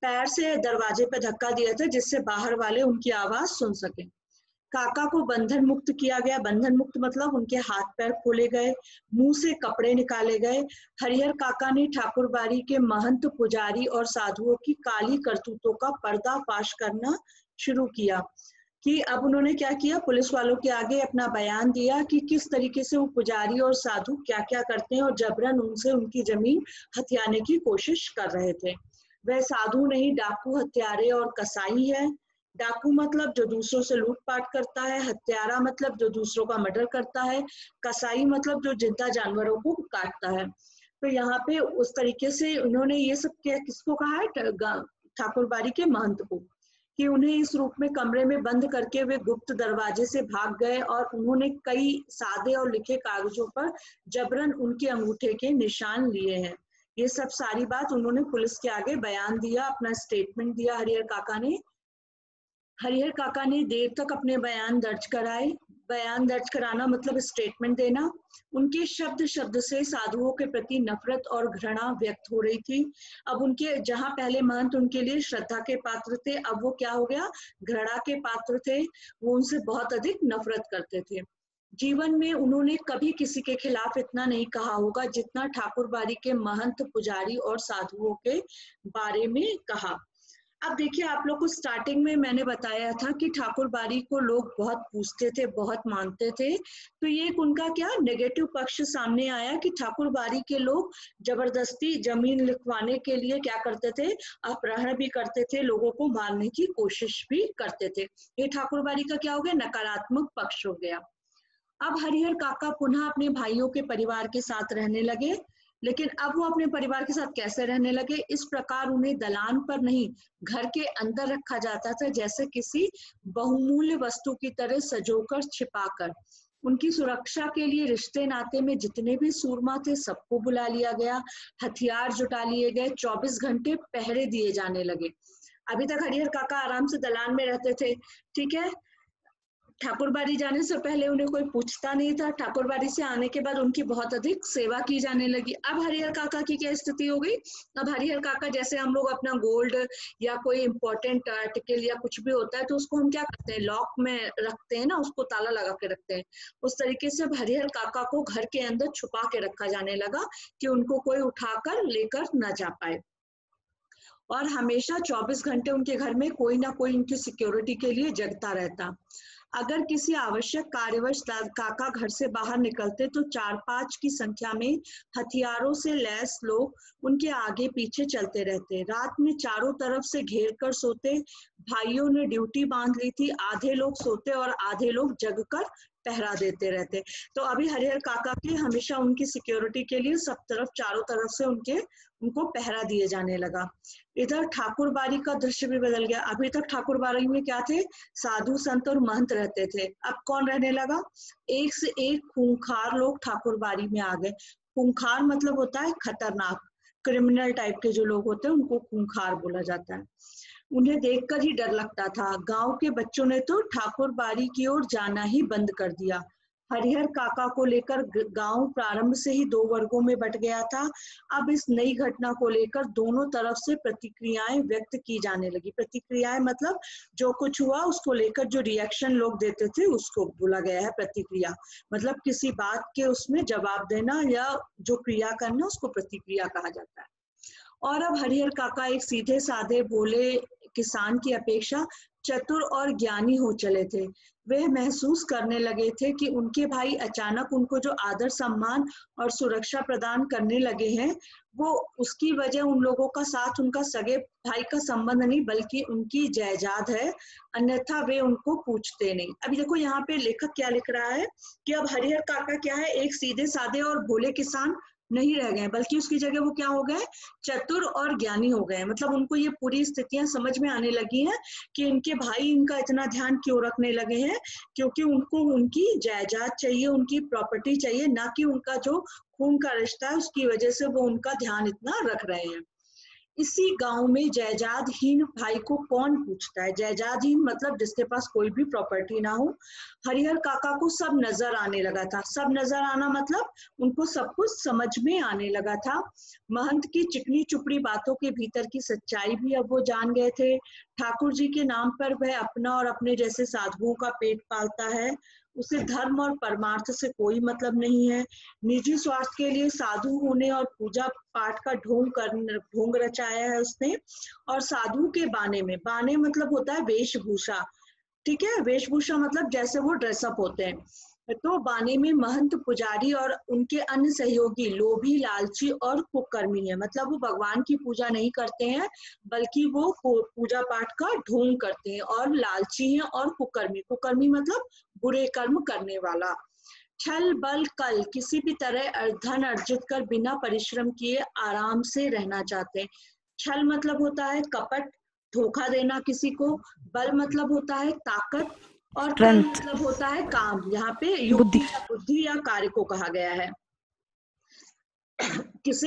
पैर से दरवाजे पर धक्का दिया था, जिससे बाहर वाले उनकी आवाज सुन सके। काका को बंधन मुक्त किया गया। बंधन मुक्त मतलब उनके हाथ पैर खोले गए, मुंह से कपड़े निकाले गए। हरिहर काका ने ठाकुरबाड़ी के महंत, पुजारी और साधुओं की काली करतूतों का पर्दाफाश करना शुरू किया। कि अब उन्होंने क्या किया, पुलिस वालों के आगे अपना बयान दिया कि किस तरीके से वो पुजारी और साधु क्या क्या करते हैं और जबरन उनसे उनकी जमीन हथियाने की कोशिश कर रहे थे। वह साधु नहीं, डाकू, हत्यारे और कसाई है। डाकू मतलब जो दूसरों से लूटपाट करता है, हत्यारा मतलब जो दूसरों का मर्डर करता है, कसाई मतलब जो जिंदा जानवरों को काटता है। तो यहाँ पे उस तरीके से उन्होंने ये सब किसको कहा है, ठाकुरबाड़ी के महंत को, कि उन्हें इस रूप में कमरे में बंद करके वे गुप्त दरवाजे से भाग गए और उन्होंने कई सादे और लिखे कागजों पर जबरन उनके अंगूठे के निशान लिए हैं। ये सब सारी बात उन्होंने पुलिस के आगे बयान दिया, अपना स्टेटमेंट दिया हरिहर काका ने। हरिहर काका ने देर तक अपने बयान दर्ज कराए। बयान दर्ज कराना मतलब स्टेटमेंट देना। उनके शब्द शब्द से साधुओं के प्रति नफरत और घृणा व्यक्त हो रही थी। अब उनके जहां पहले महंत उनके लिए श्रद्धा के पात्र थे, अब वो क्या हो गया, घृणा के पात्र थे। वो उनसे बहुत अधिक नफरत करते थे। जीवन में उन्होंने कभी किसी के खिलाफ इतना नहीं कहा होगा जितना ठाकुरबाड़ी के महंत, पुजारी और साधुओं के बारे में कहा। अब देखिए, आप लोग को स्टार्टिंग में मैंने बताया था कि ठाकुरबाड़ी को लोग बहुत पूजते थे, बहुत मानते थे। तो ये एक उनका क्या नेगेटिव पक्ष सामने आया कि ठाकुरबाड़ी के लोग जबरदस्ती जमीन लिखवाने के लिए क्या करते थे, अपहरण भी करते थे, लोगों को मारने की कोशिश भी करते थे। ये ठाकुरबाड़ी का क्या हो गया, नकारात्मक पक्ष हो गया। अब हरिहर काका पुनः अपने भाइयों के परिवार के साथ रहने लगे, लेकिन अब वो अपने परिवार के साथ कैसे रहने लगे, इस प्रकार उन्हें दलान पर नहीं, घर के अंदर रखा जाता था, जैसे किसी बहुमूल्य वस्तु की तरह सजोकर छिपाकर। उनकी सुरक्षा के लिए रिश्ते नाते में जितने भी सूरमा थे सबको बुला लिया गया, हथियार जुटा लिए गए, 24 घंटे पहरे दिए जाने लगे। अभी तक हरिहर काका आराम से दलान में रहते थे, ठीक है, ठाकुरबाड़ी जाने से पहले उन्हें कोई पूछता नहीं था। ठाकुरबाड़ी से आने के बाद उनकी बहुत अधिक सेवा की जाने लगी। अब हरिहर काका की क्या स्थिति हो गई, अब हरिहर काका जैसे हम लोग अपना गोल्ड या कोई इंपॉर्टेंट आर्टिकल या कुछ भी होता है तो उसको हम क्या करते हैं, लॉक में रखते हैं ना, उसको ताला लगा के रखते हैं। उस तरीके से हरिहर काका को घर के अंदर छुपा के रखा जाने लगा कि उनको कोई उठाकर लेकर न जा पाए, और हमेशा 24 घंटे उनके घर में कोई ना कोई उनकी सिक्योरिटी के लिए जगता रहता। अगर किसी आवश्यक कार्यवश काका घर से बाहर निकलते तो 4-5 की संख्या में हथियारों से लैस लोग उनके आगे पीछे चलते रहते। रात में चारों तरफ से घेर कर सोते। भाइयों ने ड्यूटी बांध ली थी, आधे लोग सोते और आधे लोग जगकर पहरा देते रहते। तो अभी हरिहर काका के हमेशा उनकी सिक्योरिटी के लिए सब तरफ चारों तरफ से उनको पहरा दिए जाने लगा। इधर ठाकुरबाड़ी का दृश्य भी बदल गया। अभी तक ठाकुरबाड़ी में क्या थे, साधु संत और महंत रहते थे। अब कौन रहने लगा, एक से एक खूंखार लोग ठाकुरबाड़ी में आ गए। खूंखार मतलब होता है खतरनाक, क्रिमिनल टाइप के जो लोग होते हैं उनको खूंखार बोला जाता है। उन्हें देखकर ही डर लगता था। गांव के बच्चों ने तो ठाकुरबाड़ी की ओर जाना ही बंद कर दिया। हरिहर काका को लेकर गांव प्रारंभ से ही 2 वर्गों में बट गया था। अब इस नई घटना को लेकर दोनों तरफ से प्रतिक्रियाएं व्यक्त की जाने लगी। प्रतिक्रियाएं मतलब जो कुछ हुआ उसको लेकर जो रिएक्शन लोग देते थे उसको बोला गया है प्रतिक्रिया। मतलब किसी बात के उसमें जवाब देना या जो क्रिया करना उसको प्रतिक्रिया कहा जाता है। और अब हरिहर काका एक सीधे साधे भोले किसान की अपेक्षा चतुर और ज्ञानी हो चले थे। वह महसूस करने लगे थे कि उनके भाई अचानक उनको जो आदर सम्मान और सुरक्षा प्रदान करने लगे हैं वो उसकी वजह उन लोगों का साथ उनका सगे भाई का संबंध नहीं बल्कि उनकी जायदाद है, अन्यथा वे उनको पूछते नहीं। अभी देखो यहाँ पे लेखक क्या लिख रहा है कि अब हरिहर काका क्या है, एक सीधे साधे और भोले किसान नहीं रह गए बल्कि उसकी जगह वो क्या हो गए, चतुर और ज्ञानी हो गए। मतलब उनको ये पूरी स्थितियां समझ में आने लगी हैं कि इनके भाई इनका इतना ध्यान क्यों रखने लगे हैं, क्योंकि उनको उनकी जायदाद चाहिए, उनकी प्रॉपर्टी चाहिए, ना कि उनका जो खून का रिश्ता है उसकी वजह से वो उनका ध्यान इतना रख रहे हैं। इसी गांव में जायदादहीन भाई को कौन पूछता है, जायदादहीन मतलब जिसके पास कोई भी प्रॉपर्टी ना हो। हरिहर काका को सब नजर आने लगा था। सब नजर आना मतलब उनको सब कुछ समझ में आने लगा था। महंत की चिकनी चुपड़ी बातों के भीतर की सच्चाई भी अब वो जान गए थे। ठाकुर जी के नाम पर वह अपना और अपने जैसे साधुओं का पेट पालता है। उसे धर्म और परमार्थ से कोई मतलब नहीं है। निजी स्वार्थ के लिए साधु होने और पूजा पाठ का ढोंग रचाया है उसने। और साधु के बाने में, बाने मतलब होता है वेशभूषा, ठीक है, वेशभूषा मतलब जैसे वो ड्रेसअप होते हैं। तो बाने में महंत, पुजारी और उनके अन्य सहयोगी लोभी, लालची और कुकर्मी है। मतलब वो भगवान की पूजा नहीं करते हैं, बल्कि वो पूजा पाठ का ढोंग करते हैं और लालची हैं और कुकर्मी। कुकर्मी मतलब बुरे कर्म करने वाला। छल बल कल, किसी भी तरह धन अर्जित कर बिना परिश्रम किए आराम से रहना चाहते हैं। छल मतलब होता है कपट, धोखा देना किसी को। बल मतलब होता है ताकत, और कल मतलब होता है काम। यहाँ पे युक्ति या बुद्धि या कार्य को कहा गया है।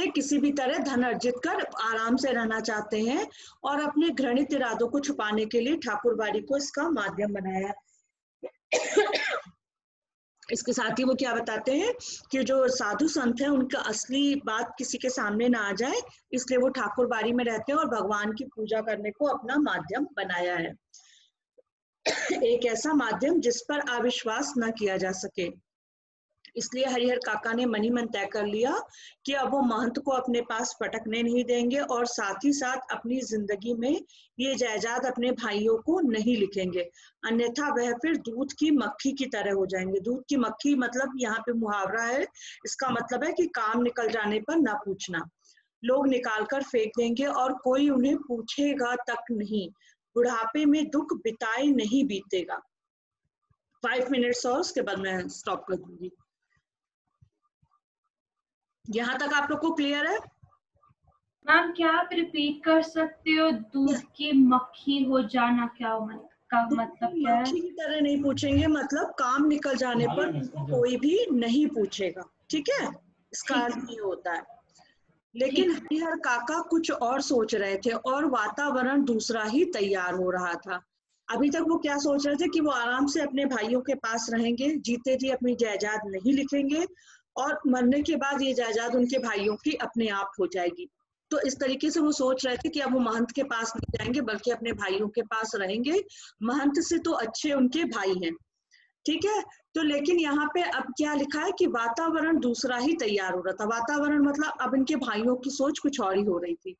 किसी भी तरह धन अर्जित कर आराम से रहना चाहते हैं और अपने घृणित इरादों को छुपाने के लिए ठाकुरबाड़ी को इसका माध्यम बनाया। इसके साथ ही वो क्या बताते हैं कि जो साधु संत है उनका असली बात किसी के सामने ना आ जाए, इसलिए वो ठाकुरबाड़ी में रहते हैं और भगवान की पूजा करने को अपना माध्यम बनाया है। एक ऐसा माध्यम जिस पर अविश्वास न किया जा सके। इसलिए हरिहर काका ने मनी मन तय कर लिया कि अब वो महंत को अपने पास फटकने नहीं देंगे और साथ ही साथ अपनी जिंदगी में ये जायदाद अपने भाइयों को नहीं लिखेंगे, अन्यथा वह फिर दूध की मक्खी की तरह हो जाएंगे। दूध की मक्खी मतलब यहाँ पे मुहावरा है, इसका मतलब है कि काम निकल जाने पर ना पूछना। लोग निकाल कर फेंक देंगे और कोई उन्हें पूछेगा तक नहीं। बुढ़ापे में दुख बिताए नहीं बीतेगा। 5 मिनट्स और उसके बाद मैं स्टॉप कर दूंगी। यहाँ तक आप लोग को क्लियर है? मैम क्या आप रिपीट कर सकते हो? दूध की मक्खी हो जाना क्या का मतलब क्या है? मक्खी की तरह नहीं पूछेंगे, मतलब काम निकल जाने पर उनको कोई भी नहीं पूछेगा। ठीक है, इसका अर्थ ये होता है। लेकिन हरिहर काका कुछ और सोच रहे थे और वातावरण दूसरा ही तैयार हो रहा था। अभी तक वो क्या सोच रहे थे कि वो आराम से अपने भाइयों के पास रहेंगे, जीते जी अपनी जायदाद नहीं लिखेंगे और मरने के बाद ये जायदाद उनके भाइयों की अपने आप हो जाएगी। तो इस तरीके से वो सोच रहे थे कि अब वो महंत के पास नहीं जाएंगे बल्कि अपने भाइयों के पास रहेंगे। महंत से तो अच्छे उनके भाई हैं। ठीक है, तो लेकिन यहाँ पे अब क्या लिखा है कि वातावरण दूसरा ही तैयार हो रहा था। वातावरण मतलब अब इनके भाइयों की सोच कुछ और ही हो रही थी।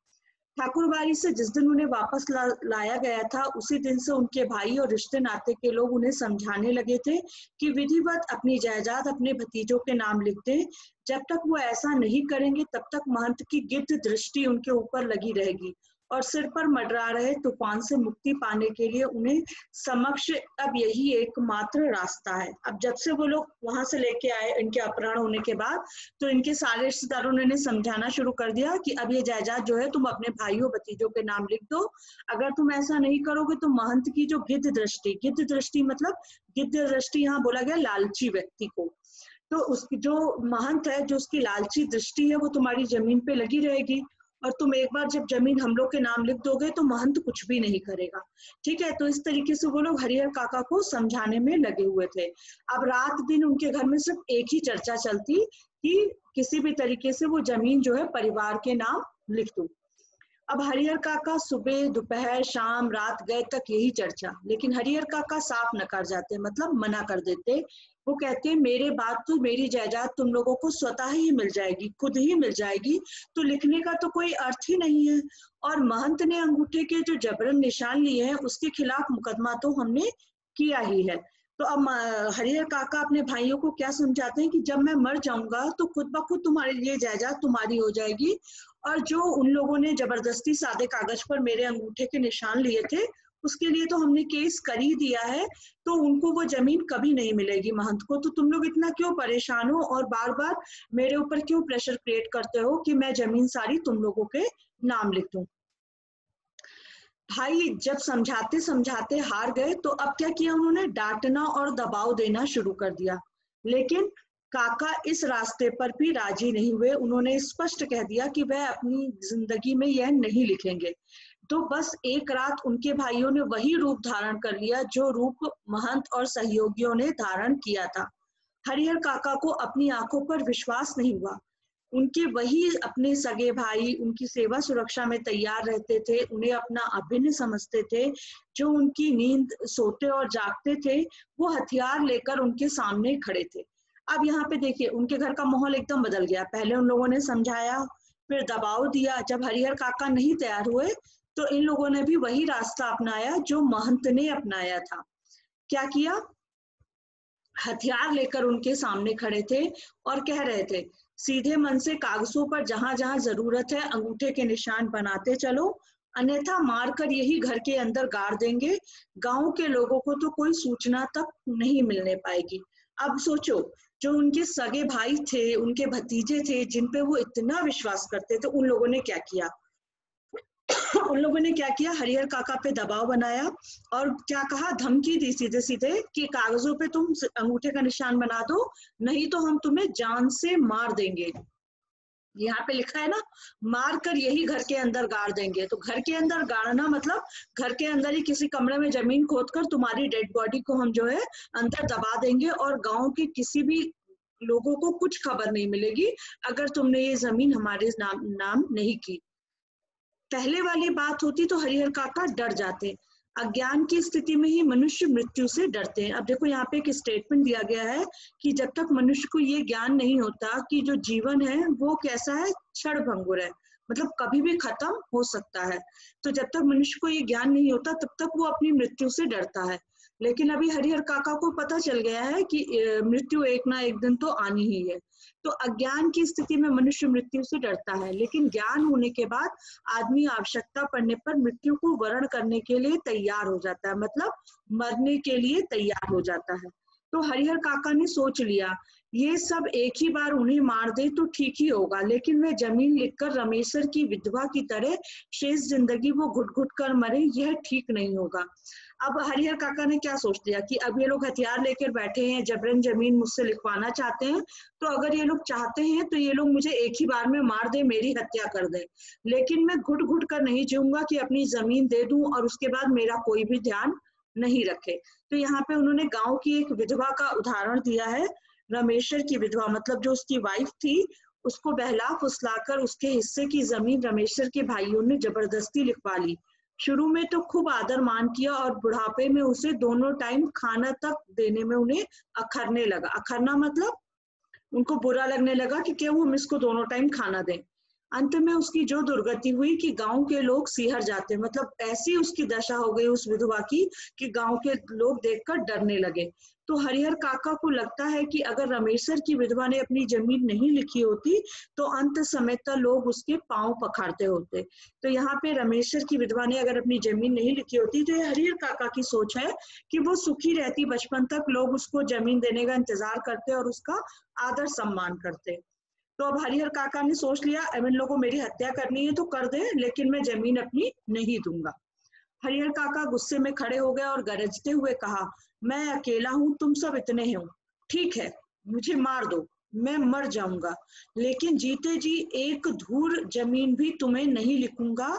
ठाकुरबाड़ी से जिस दिन उन्हें वापस लाया गया था, उसी दिन से उनके भाई और रिश्ते नाते के लोग उन्हें समझाने लगे थे कि विधिवत अपनी जायदाद अपने भतीजों के नाम लिख दें। जब तक वो ऐसा नहीं करेंगे तब तक महंत की गिद्ध दृष्टि उनके ऊपर लगी रहेगी और सिर पर मंडरा रहे तूफान से मुक्ति पाने के लिए उन्हें समक्ष अब यही एकमात्र रास्ता है। अब जब से वो लोग वहां से लेके आए इनके अपहरण होने के बाद, तो इनके सारे रिश्तेदारों ने समझाना शुरू कर दिया कि अब ये जायदाद जो है तुम अपने भाइयों भतीजों के नाम लिख दो। अगर तुम ऐसा नहीं करोगे तो महंत की जो गिद्ध दृष्टि मतलब गिद्ध दृष्टि यहाँ बोला गया लालची व्यक्ति को, तो उसकी जो महंत है जो उसकी लालची दृष्टि है वो तुम्हारी जमीन पे लगी रहेगी और तुम एक बार जब जमीन हम लोग के नाम लिख दोगे तो महंत कुछ भी नहीं करेगा। ठीक है, तो इस तरीके से वो लोग हरिहर काका को समझाने में लगे हुए थे। अब रात दिन उनके घर में सिर्फ एक ही चर्चा चलती कि किसी भी तरीके से वो जमीन जो है परिवार के नाम लिख दो। अब हरिहर काका सुबह दोपहर शाम रात गए तक यही चर्चा, लेकिन हरिहर काका साफ नकार जाते, मतलब मना कर देते। वो कहते हैं मेरे बाद तो मेरी जायदाद तुम लोगों को स्वतः ही मिल जाएगी, खुद ही मिल जाएगी, तो लिखने का तो कोई अर्थ ही नहीं है। और महंत ने अंगूठे के जो जबरन निशान लिए हैं उसके खिलाफ मुकदमा तो हमने किया ही है। तो अब हरिहर काका अपने भाइयों को क्या समझाते हैं कि जब मैं मर जाऊंगा तो खुद ब खुद तुम्हारे लिए जायदाद तुम्हारी हो जाएगी, और जो उन लोगों ने जबरदस्ती सादे कागज पर मेरे अंगूठे के निशान लिए थे उसके लिए तो हमने केस कर ही दिया है, तो उनको वो जमीन कभी नहीं मिलेगी महंत को। तो तुम लोग इतना क्यों परेशान हो और बार बार मेरे ऊपर क्यों प्रेशर क्रिएट करते हो कि मैं जमीन सारी तुम लोगों के नाम लिख दूं। भाई जब समझाते समझाते हार गए तो अब क्या किया उन्होंने, डांटना और दबाव देना शुरू कर दिया। लेकिन काका इस रास्ते पर भी राजी नहीं हुए। उन्होंने स्पष्ट कह दिया कि वह अपनी जिंदगी में यह नहीं लिखेंगे। तो बस एक रात उनके भाइयों ने वही रूप धारण कर लिया जो रूप महंत और सहयोगियों ने धारण किया था। हरिहर काका को अपनी आंखों पर विश्वास नहीं हुआ। उनके वही अपने सगे भाई उनकी सेवा सुरक्षा में तैयार रहते थे, उन्हें अपना अभिन्न समझते थे, जो उनकी नींद सोते और जागते थे वो हथियार लेकर उनके सामने खड़े थे। अब यहाँ पे देखिए उनके घर का माहौल एकदम बदल गया। पहले उन लोगों ने समझाया, फिर दबाव दिया। जब हरिहर काका नहीं तैयार हुए तो इन लोगों ने भी वही रास्ता अपनाया जो महंत ने अपनाया था। क्या किया, हथियार लेकर उनके सामने खड़े थे और कह रहे थे सीधे मन से कागजों पर जहां जहां जरूरत है अंगूठे के निशान बनाते चलो, अन्यथा मारकर यही घर के अंदर गाड़ देंगे, गांव के लोगों को तो कोई सूचना तक नहीं मिलने पाएगी। अब सोचो, जो उनके सगे भाई थे, उनके भतीजे थे, जिन पे वो इतना विश्वास करते थे, उन लोगों ने क्या किया उन लोगों ने क्या किया, हरिहर काका पे दबाव बनाया और क्या कहा, धमकी दी सीधे सीधे कि कागजों पे तुम अंगूठे का निशान बना दो, नहीं तो हम तुम्हें जान से मार देंगे। यहाँ पे लिखा है ना, मार कर यही घर के अंदर गाड़ देंगे। तो घर के अंदर गाड़ना मतलब घर के अंदर ही किसी कमरे में जमीन खोदकर तुम्हारी डेड बॉडी को हम जो है अंदर दबा देंगे और गांव के किसी भी लोगों को कुछ खबर नहीं मिलेगी अगर तुमने ये जमीन हमारे नाम नहीं की। पहले वाली बात होती तो हरिहर काका डर जाते। अज्ञान की स्थिति में ही मनुष्य मृत्यु से डरते हैं। अब देखो यहाँ पे एक स्टेटमेंट दिया गया है कि जब तक मनुष्य को ये ज्ञान नहीं होता कि जो जीवन है वो कैसा है, क्षण भंगुर है, मतलब कभी भी खत्म हो सकता है। तो जब तक मनुष्य को ये ज्ञान नहीं होता तब तक वो अपनी मृत्यु से डरता है। लेकिन अभी हरिहर काका को पता चल गया है कि मृत्यु एक ना एक दिन तो आनी ही है। तो अज्ञान की स्थिति में मनुष्य मृत्यु से डरता है, लेकिन ज्ञान होने के बाद आदमी आवश्यकता पड़ने पर मृत्यु को वरण करने के लिए तैयार हो जाता है, मतलब मरने के लिए तैयार हो जाता है। तो हरिहर काका ने सोच लिया ये सब एक ही बार उन्हें मार दे तो ठीक ही होगा, लेकिन वह जमीन लिखकर रमेशर की विधवा की तरह शेष जिंदगी वो घुट घुट कर मरे, यह ठीक नहीं होगा। अब हरिहर काका ने क्या सोच लिया कि अब ये लोग हथियार लेकर बैठे हैं, जबरन जमीन मुझसे लिखवाना चाहते हैं, तो अगर ये लोग चाहते हैं तो ये लोग मुझे एक ही बार में मार दे, मेरी हत्या कर दे, लेकिन मैं घुट घुट कर नहीं जीऊंगा कि अपनी जमीन दे दूं और उसके बाद मेरा कोई भी ध्यान नहीं रखे। तो यहाँ पे उन्होंने गांव की एक विधवा का उदाहरण दिया है, रमेशर की विधवा, मतलब जो उसकी वाइफ थी, उसको बहला फुसलाकर उसके हिस्से की जमीन रमेशर के भाइयों ने जबरदस्ती लिखवा ली। शुरू में तो खूब आदर मान किया और बुढ़ापे में उसे दोनों टाइम खाना तक देने में उन्हें अखरने लगा। अखरना मतलब उनको बुरा लगने लगा कि क्यों हम इसको दोनों टाइम खाना दें। अंत में उसकी जो दुर्गति हुई कि गांव के लोग सिहर जाते, मतलब ऐसी उसकी दशा हो गई उस विधवा की कि गांव के लोग देखकर डरने लगे। तो हरिहर काका को लगता है कि अगर रमेशर की विधवा ने अपनी जमीन नहीं लिखी होती तो अंत समय तक लोग उसके पांव पखाड़ते होते। तो यहाँ पे रमेशर की विधवा ने अगर अपनी जमीन नहीं लिखी होती तो ये हरिहर काका की सोच है कि वो सुखी रहती, बचपन तक लोग उसको जमीन देने का इंतजार करते और उसका आदर सम्मान करते। तो अब हरिहर काका ने सोच लिया अब इन लोगों को मेरी हत्या करनी है तो कर दे, लेकिन मैं जमीन अपनी नहीं दूंगा। हरिहर काका गुस्से में खड़े हो गए और गरजते हुए कहा, मैं अकेला हूं, तुम सब इतने हो, ठीक है मुझे मार दो, मैं मर जाऊंगा, लेकिन जीते जी एक धूर जमीन भी तुम्हें नहीं लिखूंगा।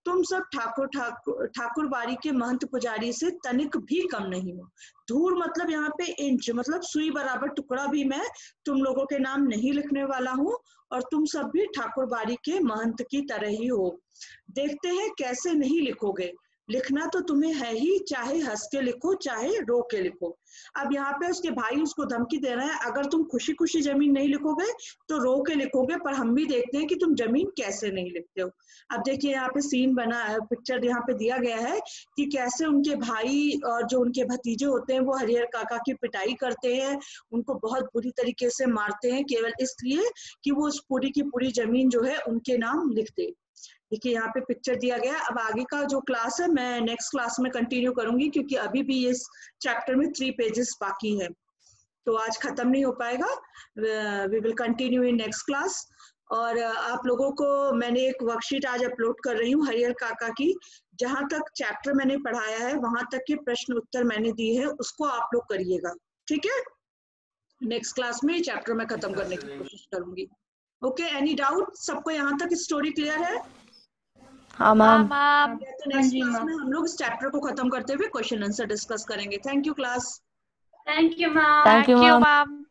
तुम सब ठाकुर बाड़ी के महंत पुजारी से तनिक भी कम नहीं हो। धूर मतलब यहाँ पे इंच, मतलब सुई बराबर टुकड़ा भी मैं तुम लोगों के नाम नहीं लिखने वाला हूँ, और तुम सब भी ठाकुर बाड़ी के महंत की तरह ही हो। देखते हैं कैसे नहीं लिखोगे, लिखना तो तुम्हें है ही, चाहे हंस के लिखो चाहे रो के लिखो। अब यहाँ पे उसके भाई उसको धमकी दे रहे हैं, अगर तुम खुशी खुशी जमीन नहीं लिखोगे तो रो के लिखोगे, पर हम भी देखते हैं कि तुम जमीन कैसे नहीं लिखते हो। अब देखिए यहाँ पे सीन बना है, पिक्चर यहाँ पे दिया गया है कि कैसे उनके भाई और जो उनके भतीजे होते हैं वो हरिहर काका की पिटाई करते हैं, उनको बहुत बुरी तरीके से मारते हैं, केवल इसलिए कि वो उस पूरी की पूरी जमीन जो है उनके नाम लिख दे। देखिए यहाँ पे पिक्चर दिया गया। अब आगे का जो क्लास है मैं नेक्स्ट क्लास में कंटिन्यू करूंगी, क्योंकि अभी भी इस चैप्टर में 3 पेजेस बाकी है, तो आज खत्म नहीं हो पाएगा। We will continue in next class. और आप लोगों को मैंने एक वर्कशीट आज अपलोड कर रही हूँ हरिहर काका की, जहां तक चैप्टर मैंने पढ़ाया है वहां तक के प्रश्न उत्तर मैंने दिए हैं, उसको आप लोग करिएगा, ठीक है। नेक्स्ट क्लास में चैप्टर मैं खत्म करने की कोशिश करूंगी। Okay, any doubt? सबको यहाँ तक स्टोरी क्लियर है? हाँ मैम। तो नेक्स्ट क्लास में हम लोग इस चैप्टर को खत्म करते हुए क्वेश्चन आंसर डिस्कस करेंगे। Thank you class. Thank you ma'am. Thank you ma'am. Ma'am.